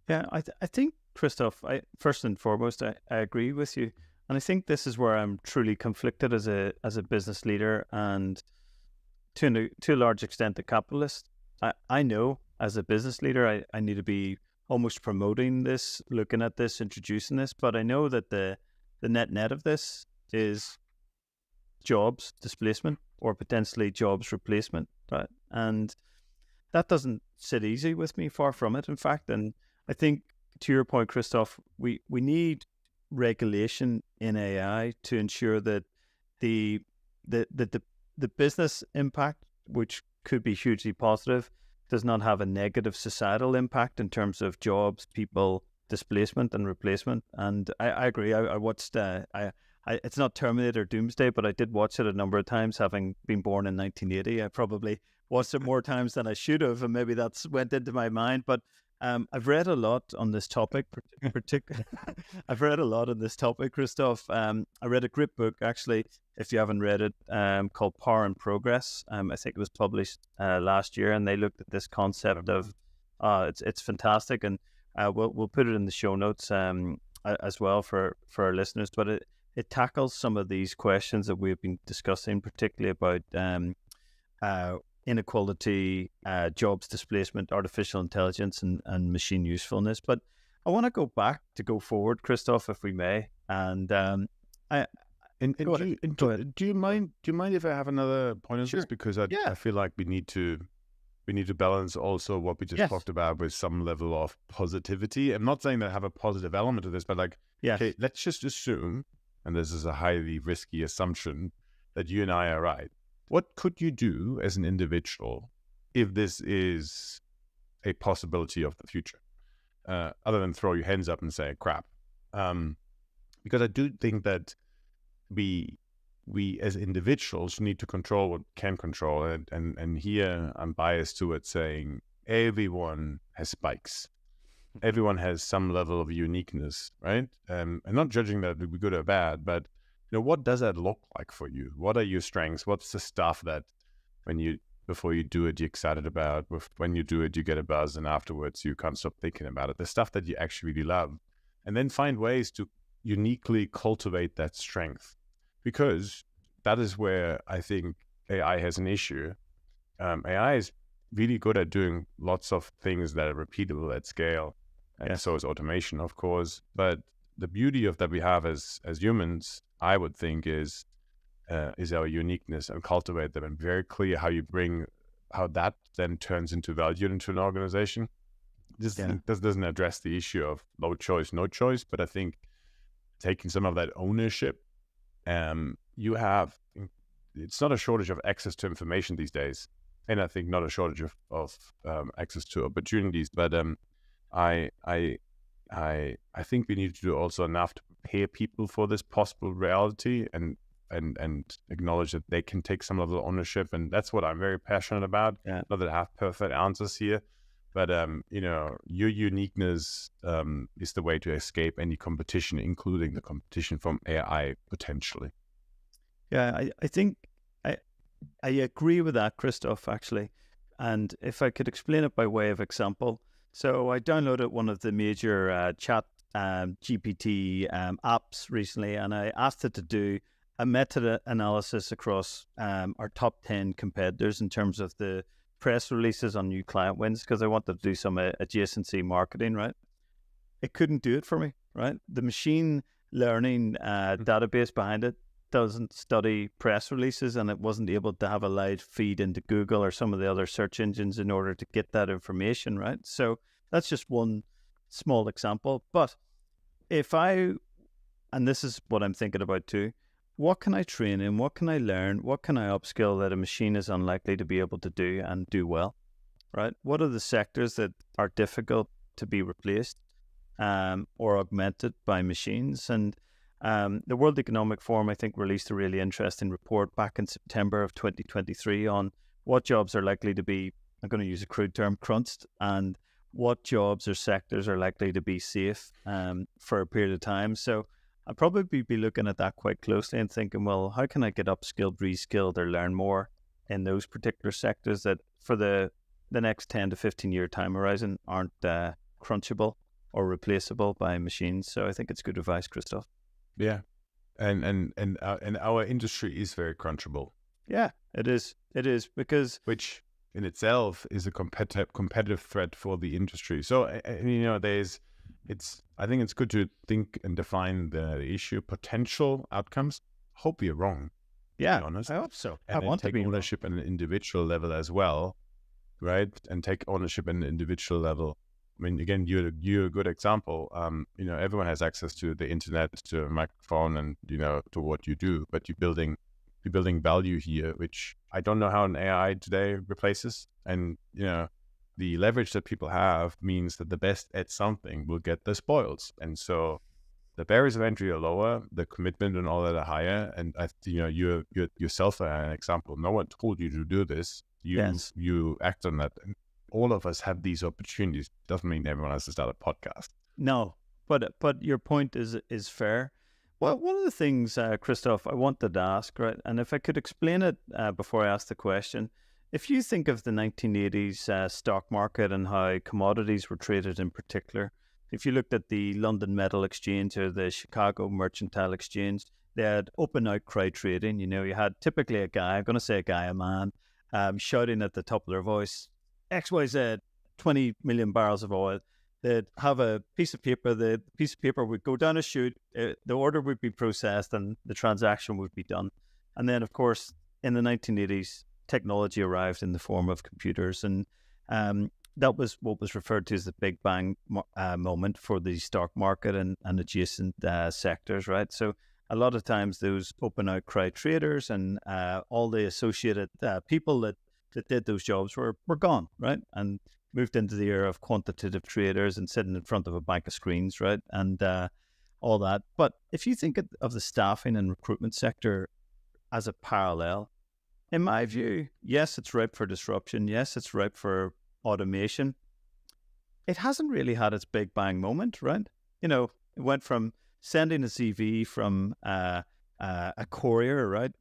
Yeah, I think, Christoph, first and foremost, I agree with you. And I think this is where I'm truly conflicted as a business leader, and to a large extent a capitalist. I know as a business leader, I need to be almost promoting this, looking at this, introducing this, but I know that the net of this is jobs displacement or potentially jobs replacement, right? And that doesn't sit easy with me, far from it, in fact. And I think, to your point, Christoph, we need regulation in AI to ensure that the business impact, which could be hugely positive, does not have a negative societal impact in terms of jobs, people, displacement and replacement. And I agree. I watched it's not Terminator Doomsday, but I did watch it a number of times, having been born in 1980. I probably watched it more times than I should have, and maybe that's went into my mind. But I've read a lot on this topic. I've read a lot on this topic, Christoph. I read a great book, actually, if you haven't read it, called Power and Progress. I think it was published last year, and they looked at this concept of it's fantastic, and we'll put it in the show notes as well for our listeners. But it tackles some of these questions that we've been discussing, particularly about inequality, jobs displacement, artificial intelligence, and machine usefulness. But I want to go back to go forward, Christoph, if we may. And do you mind if I have another point on Sure. this? Because I feel like we need to balance also what we just talked about with some level of positivity. I'm not saying that I have a positive element to this, but like, okay, let's just assume, and this is a highly risky assumption, that you and I are right. What could you do as an individual if this is a possibility of the future, other than throw your hands up and say crap? Because I do think that we as individuals need to control what we can control, and here I'm biased towards saying everyone has spikes. Everyone has some level of uniqueness, right? And not judging that it be good or bad, but what does that look like for you? What are your strengths? What's the stuff that before you do it, you're excited about? When you do it, you get a buzz, and afterwards you can't stop thinking about it. The stuff that you actually really love, and then find ways to uniquely cultivate that strength, because that is where I think AI has an issue. AI is really good at doing lots of things that are repeatable at scale, and so is automation, of course. But the beauty of that we have as humans, I would think, is our uniqueness, and cultivate them, and very clear how that then turns into value into an organization. This doesn't address the issue of low choice, no choice, but I think taking some of that ownership, it's not a shortage of access to information these days, and I think not a shortage of access to opportunities, but I think we need to do also enough to prepare people for this possible reality, and acknowledge that they can take some level of ownership, and that's what I'm very passionate about. Not that I have perfect answers here, but your uniqueness is the way to escape any competition, including the competition from AI potentially. Yeah, I think I agree with that, Christoph, actually. And if I could explain it by way of example. So I downloaded one of the major chat GPT apps recently, and I asked it to do a meta-analysis across our top 10 competitors in terms of the press releases on new client wins, because I wanted to do some adjacency marketing, right? It couldn't do it for me, right? The machine learning database behind it doesn't study press releases, and it wasn't able to have a live feed into Google or some of the other search engines in order to get that information, right? So that's just one small example. But and this is what I'm thinking about too, what can I train in? What can I learn? What can I upskill that a machine is unlikely to be able to do and do well, right? What are the sectors that are difficult to be replaced or augmented by machines? And the World Economic Forum, I think, released a really interesting report back in September of 2023 on what jobs are likely to be, I'm going to use a crude term, crunched, and what jobs or sectors are likely to be safe for a period of time. So I'll probably be looking at that quite closely and thinking, well, how can I get upskilled, reskilled, or learn more in those particular sectors that for the next 10 to 15 year time horizon aren't crunchable or replaceable by machines? So I think it's good advice, Christoph. Yeah, and our industry is very crunchable. Yeah, it is because which in itself is a competitive threat for the industry. So I think it's good to think and define the issue, potential outcomes. Hope we're wrong. Yeah, to be honest. I hope so. And I want to take be ownership at an individual level as well, right? And take ownership at an individual level. I mean, again, you're a good example. Everyone has access to the internet, to a microphone, and to what you do. But you're building value here, which I don't know how an AI today replaces. And the leverage that people have means that the best at something will get the spoils. And so the barriers of entry are lower, the commitment and all that are higher. And you're yourself an example. No one told you to do this. You act on that. And all of us have these opportunities. Doesn't mean everyone has to start a podcast. No, but your point is fair. Well, one of the things, Christoph, I wanted to ask, right, and if I could explain it before I ask the question, if you think of the 1980s stock market and how commodities were traded in particular, if you looked at the London Metal Exchange or the Chicago Mercantile Exchange, they had open outcry trading. You had typically a guy, I'm going to say a man, shouting at the top of their voice, XYZ, 20 million barrels of oil. They'd have a piece of paper. The piece of paper would go down a chute. The order would be processed and the transaction would be done. And then, of course, in the 1980s, technology arrived in the form of computers. And that was what was referred to as the Big Bang moment for the stock market and adjacent sectors, right? So a lot of times those open outcry traders and all the associated people that did those jobs were gone, right? And moved into the era of quantitative traders and sitting in front of a bank of screens, right? And all that. But if you think of the staffing and recruitment sector as a parallel, in my view, yes, it's ripe for disruption. Yes, it's ripe for automation. It hasn't really had its big bang moment, right? It went from sending a CV from a courier, right,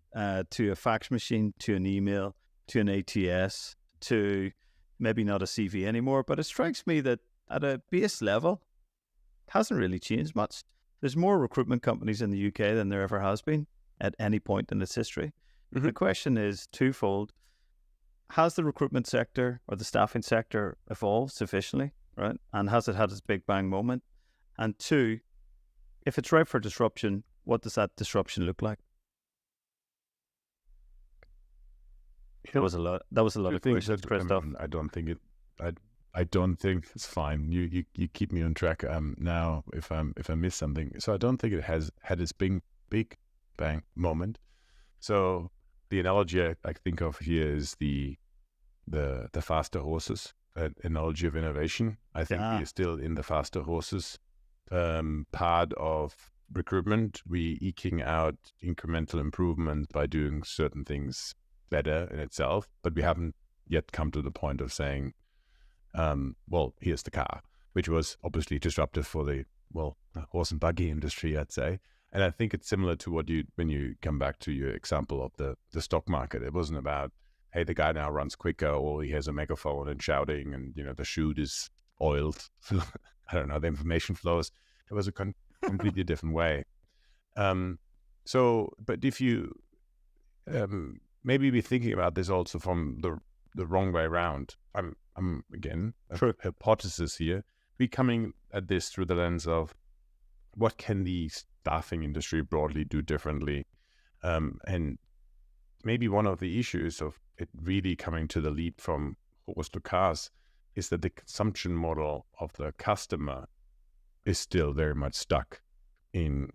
to a fax machine, to an email, to an ATS, to maybe not a CV anymore. But it strikes me that at a base level, it hasn't really changed much. There's more recruitment companies in the UK than there ever has been at any point in its history. Mm-hmm. The question is twofold. Has the recruitment sector or the staffing sector evolved sufficiently, right? And has it had its big bang moment? And two, if it's ripe for disruption, what does that disruption look like? That was a lot of questions, Christoph. I don't think it. I don't think it's fine. You keep me on track. Now if I miss something, so I don't think it has had its big bang moment. So the analogy I think of here is the faster horses analogy of innovation. I think we're still in the faster horses part of recruitment. We eking out incremental improvement by doing certain things better in itself, but we haven't yet come to the point of saying, well, here's the car, which was obviously disruptive for the horse and buggy industry, I'd say. And I think it's similar to when you come back to your example of the stock market. It wasn't about, hey, the guy now runs quicker, or he has a megaphone and shouting, and the chute is oiled. I don't know, the information flows. It was a completely different way. But if you maybe be thinking about this also from the wrong way around. I'm again a hypothesis here. We coming at this through the lens of what can the staffing industry broadly do differently, and maybe one of the issues of it really coming to the leap from horse to cars is that the consumption model of the customer is still very much stuck in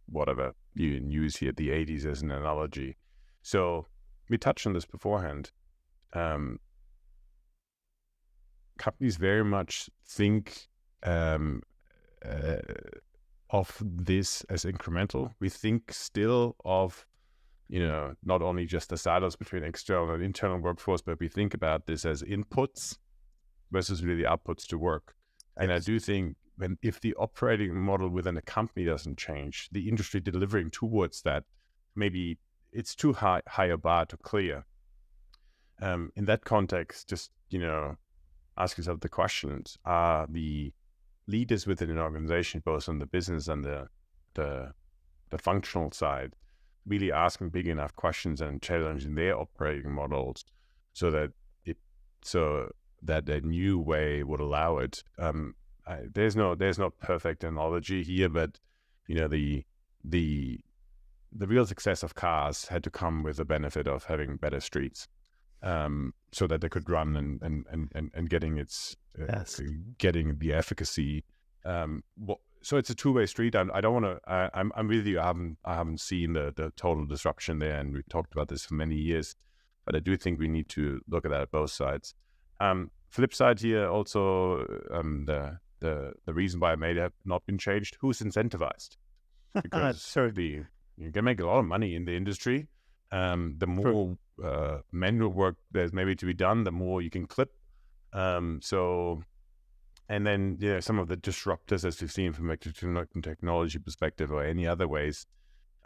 whatever you use here, the 80s as an analogy. So we touched on this beforehand. Companies very much think of this as incremental. We think still of, not only just the silos between external and internal workforce, but we think about this as inputs versus really outputs to work. And I do think if the operating model within a company doesn't change, the industry delivering towards that, maybe it's too high a bar to clear. In that context, just, ask yourself the questions. Are the leaders within an organization, both on the business and the functional side, really asking big enough questions and challenging their operating models so that a new way would allow it? There's no perfect analogy here, but the real success of cars had to come with the benefit of having better streets, so that they could run and getting getting the efficacy. So it's a two-way street. I don't want to. I'm with you. I haven't seen the total disruption there, and we've talked about this for many years. But I do think we need to look at that at both sides. Flip side here, also the reason why it may have not been changed. Who's incentivized? Because you can make a lot of money in the industry. The more manual work there's maybe to be done, the more you can clip. And then some of the disruptors, as we've seen from a technology perspective or any other ways,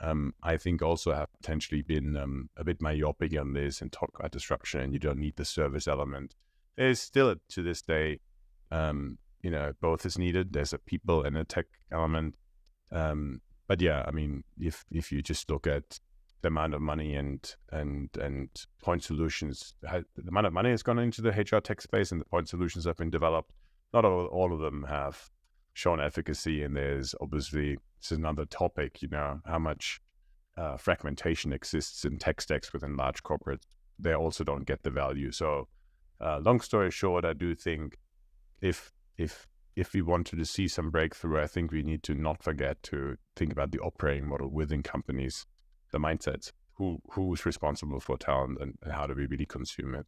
I think also have potentially been a bit myopic on this and talk about disruption, and you don't need the service element. There's still to this day both is needed. There's a people and a tech element. But yeah, I mean, if you just look at the amount of money and point solutions, the amount of money has gone into the HR tech space and the point solutions have been developed, not all of them have shown efficacy. And there's obviously, this is another topic, how much fragmentation exists in tech stacks within large corporates. They also don't get the value. So long story short, I do think if we wanted to see some breakthrough, I think we need to not forget to think about the operating model within companies, the mindsets, who's responsible for talent, and how do we really consume it.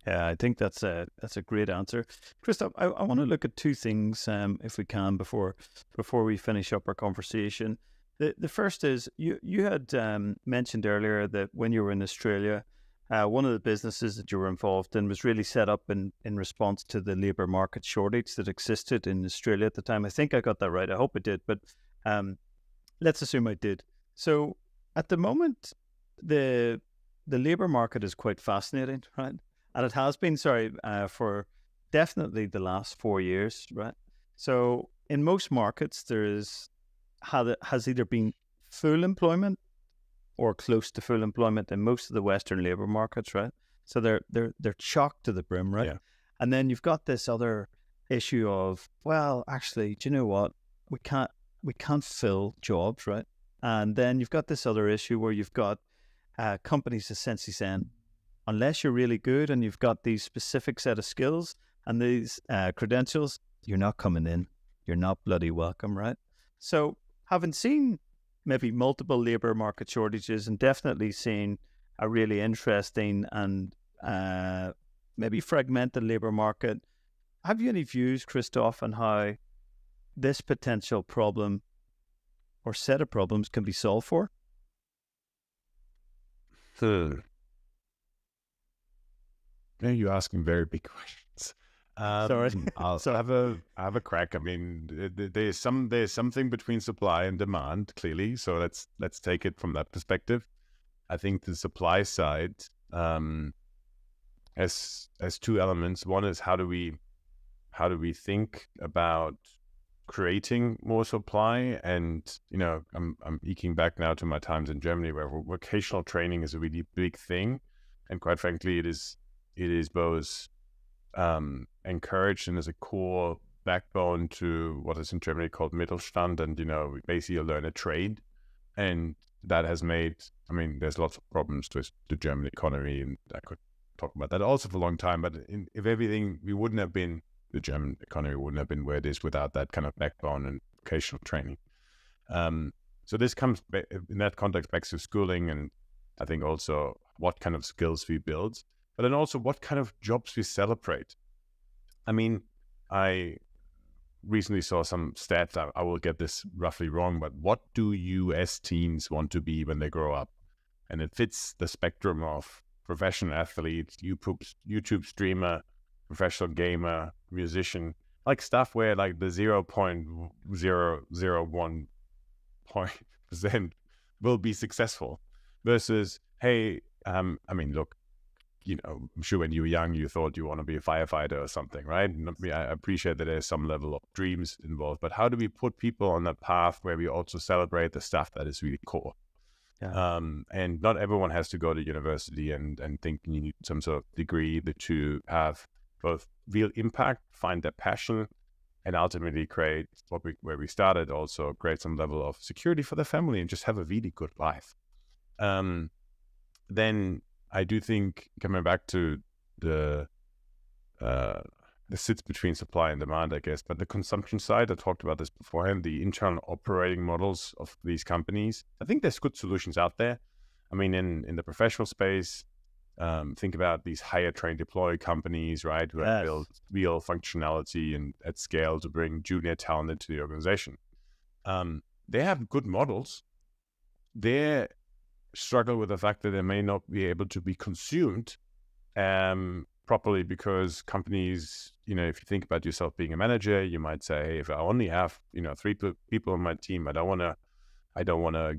Yeah, I think that's a great answer. Christoph, I want to look at two things, if we can, before we finish up our conversation. The first is, you had mentioned earlier that when you were in Australia, one of the businesses that you were involved in was really set up in response to the labour market shortage that existed in Australia at the time. I think I got that right. I hope I did, but let's assume I did. So at the moment, the labour market is quite fascinating, right? And it has been, for definitely the last 4 years, right? So in most markets, has either been full employment or close to full employment in most of the Western labour markets, right? So they're chocked to the brim, right? Yeah. And then you've got this other issue of, well, actually, do you know what? We can't fill jobs, right? And then you've got this other issue where you've got companies essentially saying, unless you're really good and you've got these specific set of skills and these credentials, you're not coming in. You're not bloody welcome, right? So having seen maybe multiple labour market shortages and definitely seen a really interesting and maybe fragmented labour market, have you any views, Christoph, on how this potential problem or set of problems can be solved for? You're asking very big questions. Sorry. I'll have a crack. I mean, there's something between supply and demand, clearly. So let's take it from that perspective. I think the supply side has two elements. One is how do we think about creating more supply? And I'm eking back now to my times in Germany, where vocational training is a really big thing, and quite frankly, it is both encouraged and as a core backbone to what is in Germany called Mittelstand, and we basically learn a trade, and that has made, there's lots of problems with the German economy, and I could talk about that also for a long time, but if everything, the German economy wouldn't have been where it is without that kind of backbone and vocational training. So this comes in that context back to schooling, and I think also what kind of skills we build, but then also what kind of jobs we celebrate. I recently saw some stats. I will get this roughly wrong, but what do US teens want to be when they grow up? And it fits the spectrum of professional athletes, YouTube streamer, professional gamer, musician, like stuff where like the 0.001% will be successful versus, hey, look, I'm sure when you were young, you thought you want to be a firefighter or something, right? I appreciate that there's some level of dreams involved, but how do we put people on that path where we also celebrate the stuff that is really core? Yeah. And not everyone has to go to university and think you need some sort of degree to have both real impact, find their passion, and ultimately create where we started, also create some level of security for the family and just have a really good life. Then I do think, coming back to the sits between supply and demand, I guess, but the consumption side, I talked about this beforehand, the internal operating models of these companies, I think there's good solutions out there. In the professional space, think about these hire, train, deploy companies, right, who have built real functionality and at scale to bring junior talent into the organization. They have good models. They struggle with the fact that they may not be able to be consumed properly, because companies, if you think about yourself being a manager, you might say, hey, if I only have 3 people on my team, I don't want to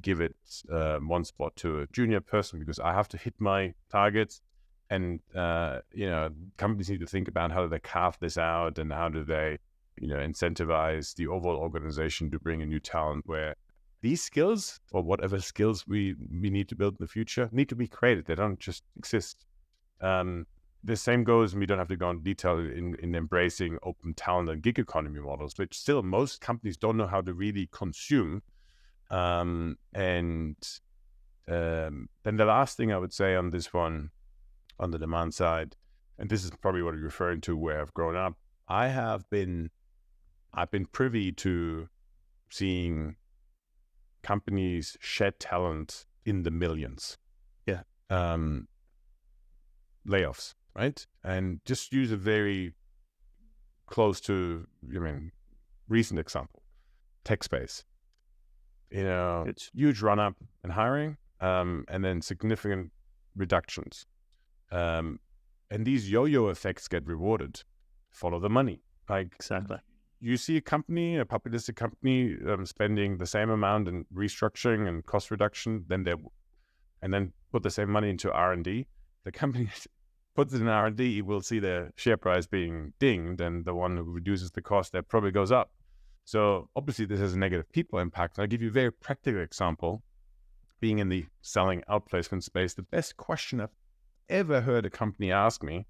give it one spot to a junior person because I have to hit my targets. And companies need to think about how do they carve this out, and how do they incentivize the overall organization to bring in new talent, where these skills, or whatever skills we need to build in the future, need to be created. They don't just exist. The same goes, and we don't have to go into detail in embracing open talent and gig economy models, which still most companies don't know how to really consume. And then the last thing I would say on this one, on the demand side, and this is probably what you're referring to, where I've grown up, I've been privy to seeing companies shed talent in the millions. Yeah. Layoffs, right? And just use a very close to, recent example, tech space. It's huge run up in hiring, and then significant reductions. And these yo-yo effects get rewarded. Follow the money. Like, exactly. You see a company, a publicity company, spending the same amount in restructuring and cost reduction, and then put the same money into R&D. The company puts it in R&D, will see the share price being dinged, and the one who reduces the cost, that probably goes up. So obviously this has a negative people impact. And I'll give you a very practical example. Being in the selling outplacement space, the best question I've ever heard a company ask me,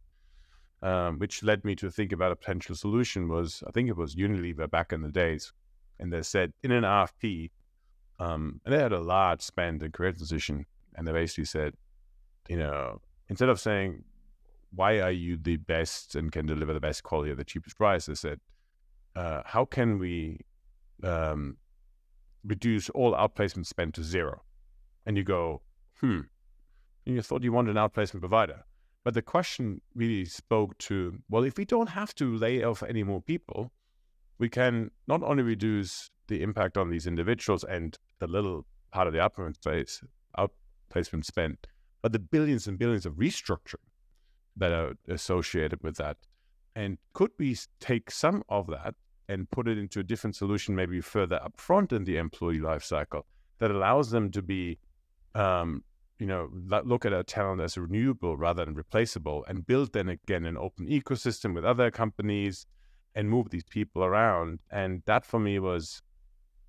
which led me to think about a potential solution, was, I think it was Unilever back in the days. And they said in an RFP, and they had a large spend and career transition, and they basically said, instead of saying, why are you the best and can deliver the best quality at the cheapest price, they said, how can we reduce all outplacement spend to zero? And you go, and you thought you wanted an outplacement provider. But the question really spoke to, well, if we don't have to lay off any more people, we can not only reduce the impact on these individuals and the little part of the outplacement spend, but the billions and billions of restructuring that are associated with that. And could we take some of that and put it into a different solution, maybe further upfront in the employee life cycle, that allows them to be, look at our talent as renewable rather than replaceable, and build then again an open ecosystem with other companies and move these people around. And that for me was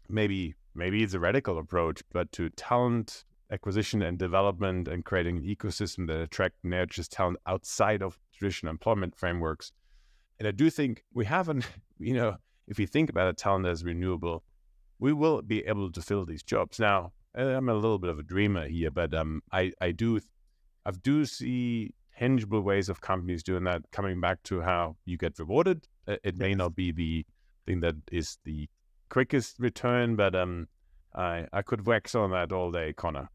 maybe it's a radical approach, but to talent acquisition and development and creating an ecosystem that attract and nurtures talent outside of traditional employment frameworks. And I do think we haven't, if you think about it, talent as renewable, we will be able to fill these jobs. Now, I'm a little bit of a dreamer here, but I do see tangible ways of companies doing that, coming back to how you get rewarded. It may not be the thing that is the quickest return, but I could wax on that all day, Connor.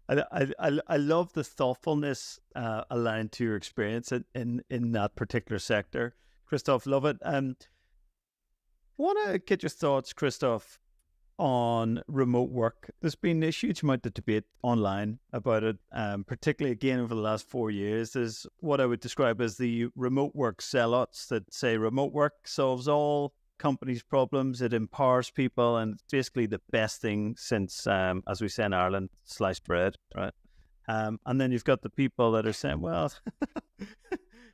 I love the thoughtfulness aligned to your experience in that particular sector. Christoph, love it. I want to get your thoughts, Christoph, on remote work. There's been a huge amount of debate online about it, particularly again over the last 4 years. There's what I would describe as the remote work sellouts that say remote work solves all companies' problems, it empowers people, and it's basically the best thing since, as we say in Ireland, sliced bread, right? And then you've got the people that are saying, well,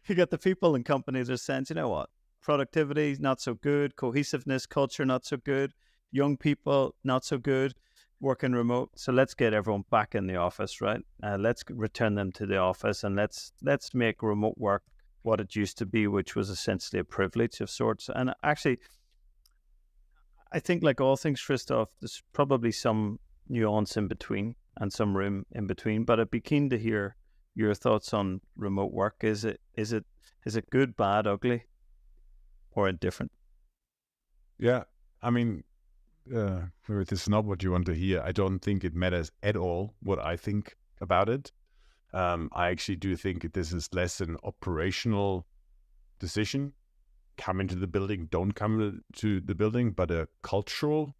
you got the people and companies that are saying, you know what, productivity not so good, cohesiveness, culture not so good, young people not so good, working remote. So let's get everyone back in the office, right? Let's return them to the office, and let's make remote work what it used to be, which was essentially a privilege of sorts. And actually, I think, like all things, Christoph, there's probably some nuance in between and some room in between. But I'd be keen to hear your thoughts on remote work. Is it good, bad, ugly, or indifferent? Yeah, I mean, this is not what you want to hear. I don't think it matters at all what I think about it. I actually do think this is less an operational decision. Come into the building, don't come to the building, but a cultural,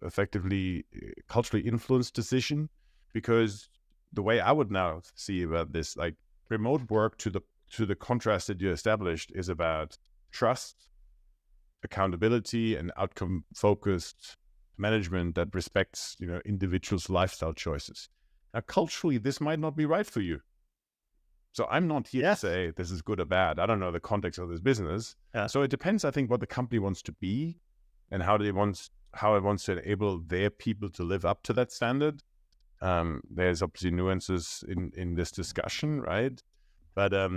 effectively culturally influenced decision. Because the way I would now see about this, like remote work to the contrast that you established, is about trust, accountability, and outcome-focused management that respects, individuals' lifestyle choices. Now, culturally, this might not be right for you. So I'm not here to say this is good or bad. I don't know the context of this business. So it depends, I think, what the company wants to be and how it wants to enable their people to live up to that standard. There's obviously nuances in this discussion, right? But I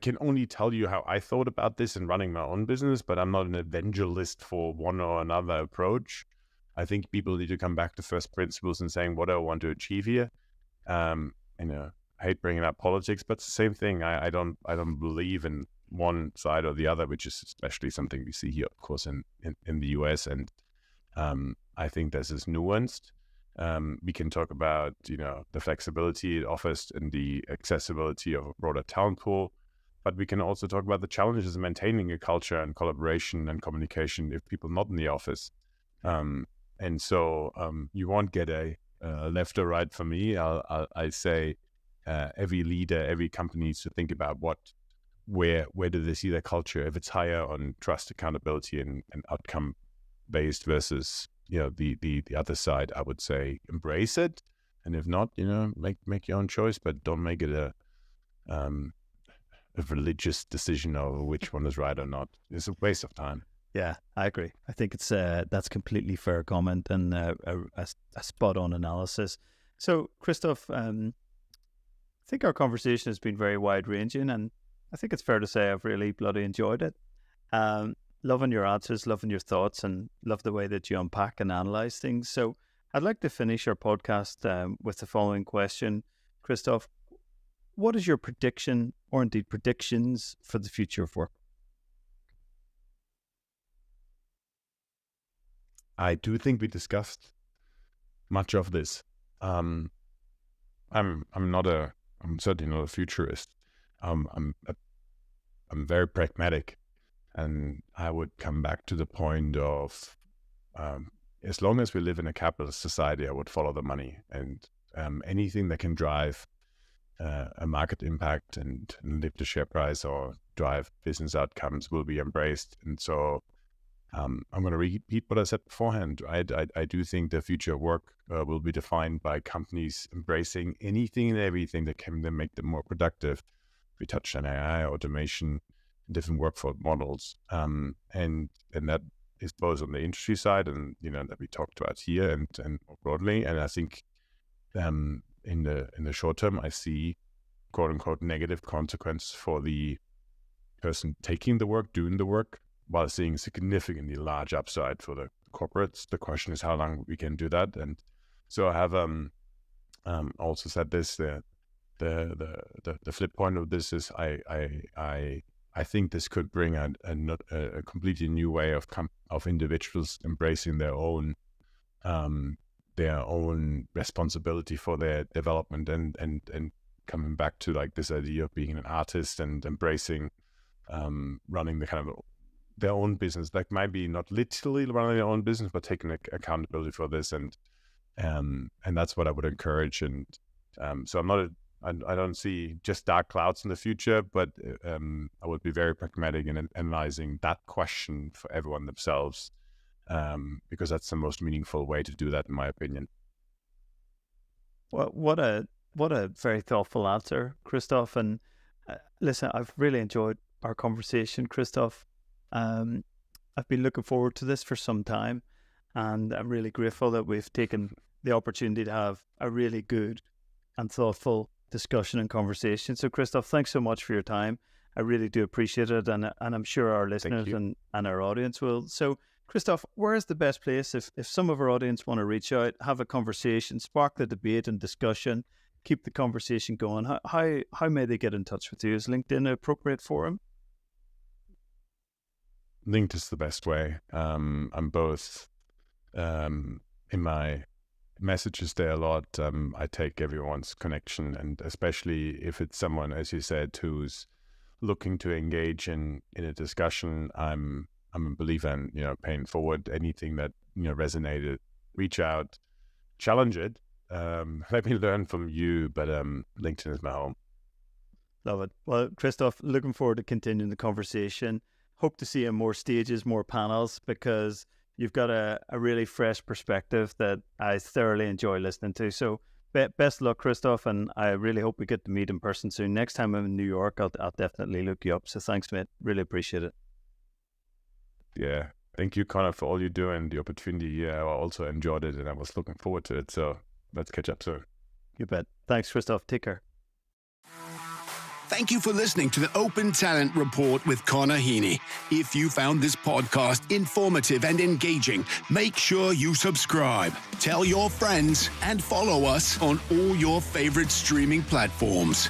can only tell you how I thought about this in running my own business, but I'm not an evangelist for one or another approach. I think people need to come back to first principles and saying, what do I want to achieve here? I hate bringing up politics, but it's the same thing. I don't believe in one side or the other, which is especially something we see here, of course, in the US. And I think this is nuanced. We can talk about, the flexibility it offers and the accessibility of a broader talent pool, but we can also talk about the challenges of maintaining a culture and collaboration and communication if people not in the office. And so you won't get a left or right for me. I say every leader, every company needs to think about where do they see their culture, if it's higher on trust, accountability, and outcome based versus the other side. I would say embrace it, and if not, make your own choice, but don't make it a religious decision of which one is right or not. It's a waste of time. Yeah, I agree. I think it's that's completely fair comment and a spot on analysis. So, Christoph, I think our conversation has been very wide ranging, and I think it's fair to say I've really bloody enjoyed it. Loving your answers, loving your thoughts, and love the way that you unpack and analyze things. So I'd like to finish our podcast with the following question. Christoph, what is your prediction, or indeed predictions, for the future of work? I do think we discussed much of this. I'm certainly not a futurist. I'm very pragmatic. And I would come back to the point of, as long as we live in a capitalist society, I would follow the money, and anything that can drive a market impact and lift the share price or drive business outcomes will be embraced. And so I'm going to repeat what I said beforehand. I do think the future of work will be defined by companies embracing anything and everything that can then make them more productive. We touched on AI, automation, different workforce models, and that is both on the industry side and that we talked about here and more broadly. And I think in the short term, I see quote unquote negative consequence for the person taking the work, doing the work, while seeing significantly large upside for the corporates. The question is how long we can do that. And so I have also said this: the flip point of this is I think this could bring a completely new way of individuals embracing their own responsibility for their development and coming back to like this idea of being an artist and embracing running the kind of their own business. Like maybe not literally running their own business, but taking accountability for this, and that's what I would encourage. And so I don't see just dark clouds in the future, but I would be very pragmatic in analyzing that question for everyone themselves, because that's the most meaningful way to do that, in my opinion. Well, what a very thoughtful answer, Christoph. And listen, I've really enjoyed our conversation, Christoph. I've been looking forward to this for some time, and I'm really grateful that we've taken the opportunity to have a really good and thoughtful discussion and conversation. So, Christoph, thanks so much for your time. I really do appreciate it, and I'm sure our listeners and our audience will. So, Christoph, where is the best place if some of our audience want to reach out, have a conversation, spark the debate and discussion, keep the conversation going? How may they get in touch with you? Is LinkedIn an appropriate forum? LinkedIn is the best way. I'm both in my messages there a lot. I take everyone's connection, and especially if it's someone, as you said, who's looking to engage in a discussion, I'm a believer in paying forward anything that resonated. Reach out, challenge it. Let me learn from you, but LinkedIn is my home. Love it. Well, Christoph, looking forward to continuing the conversation. Hope to see you in more stages, more panels, because you've got a really fresh perspective that I thoroughly enjoy listening to. So Best of luck, Christoph, and I really hope we get to meet in person soon. Next time I'm in New York, I'll definitely look you up. So thanks, mate. Really appreciate it. Yeah. Thank you, Connor, for all you do and the opportunity here. I also enjoyed it and I was looking forward to it. So let's catch up soon. You bet. Thanks, Christoph. Take care. Thank you for listening to the Open Talent Report with Connor Heaney. If you found this podcast informative and engaging, make sure you subscribe, tell your friends, and follow us on all your favorite streaming platforms.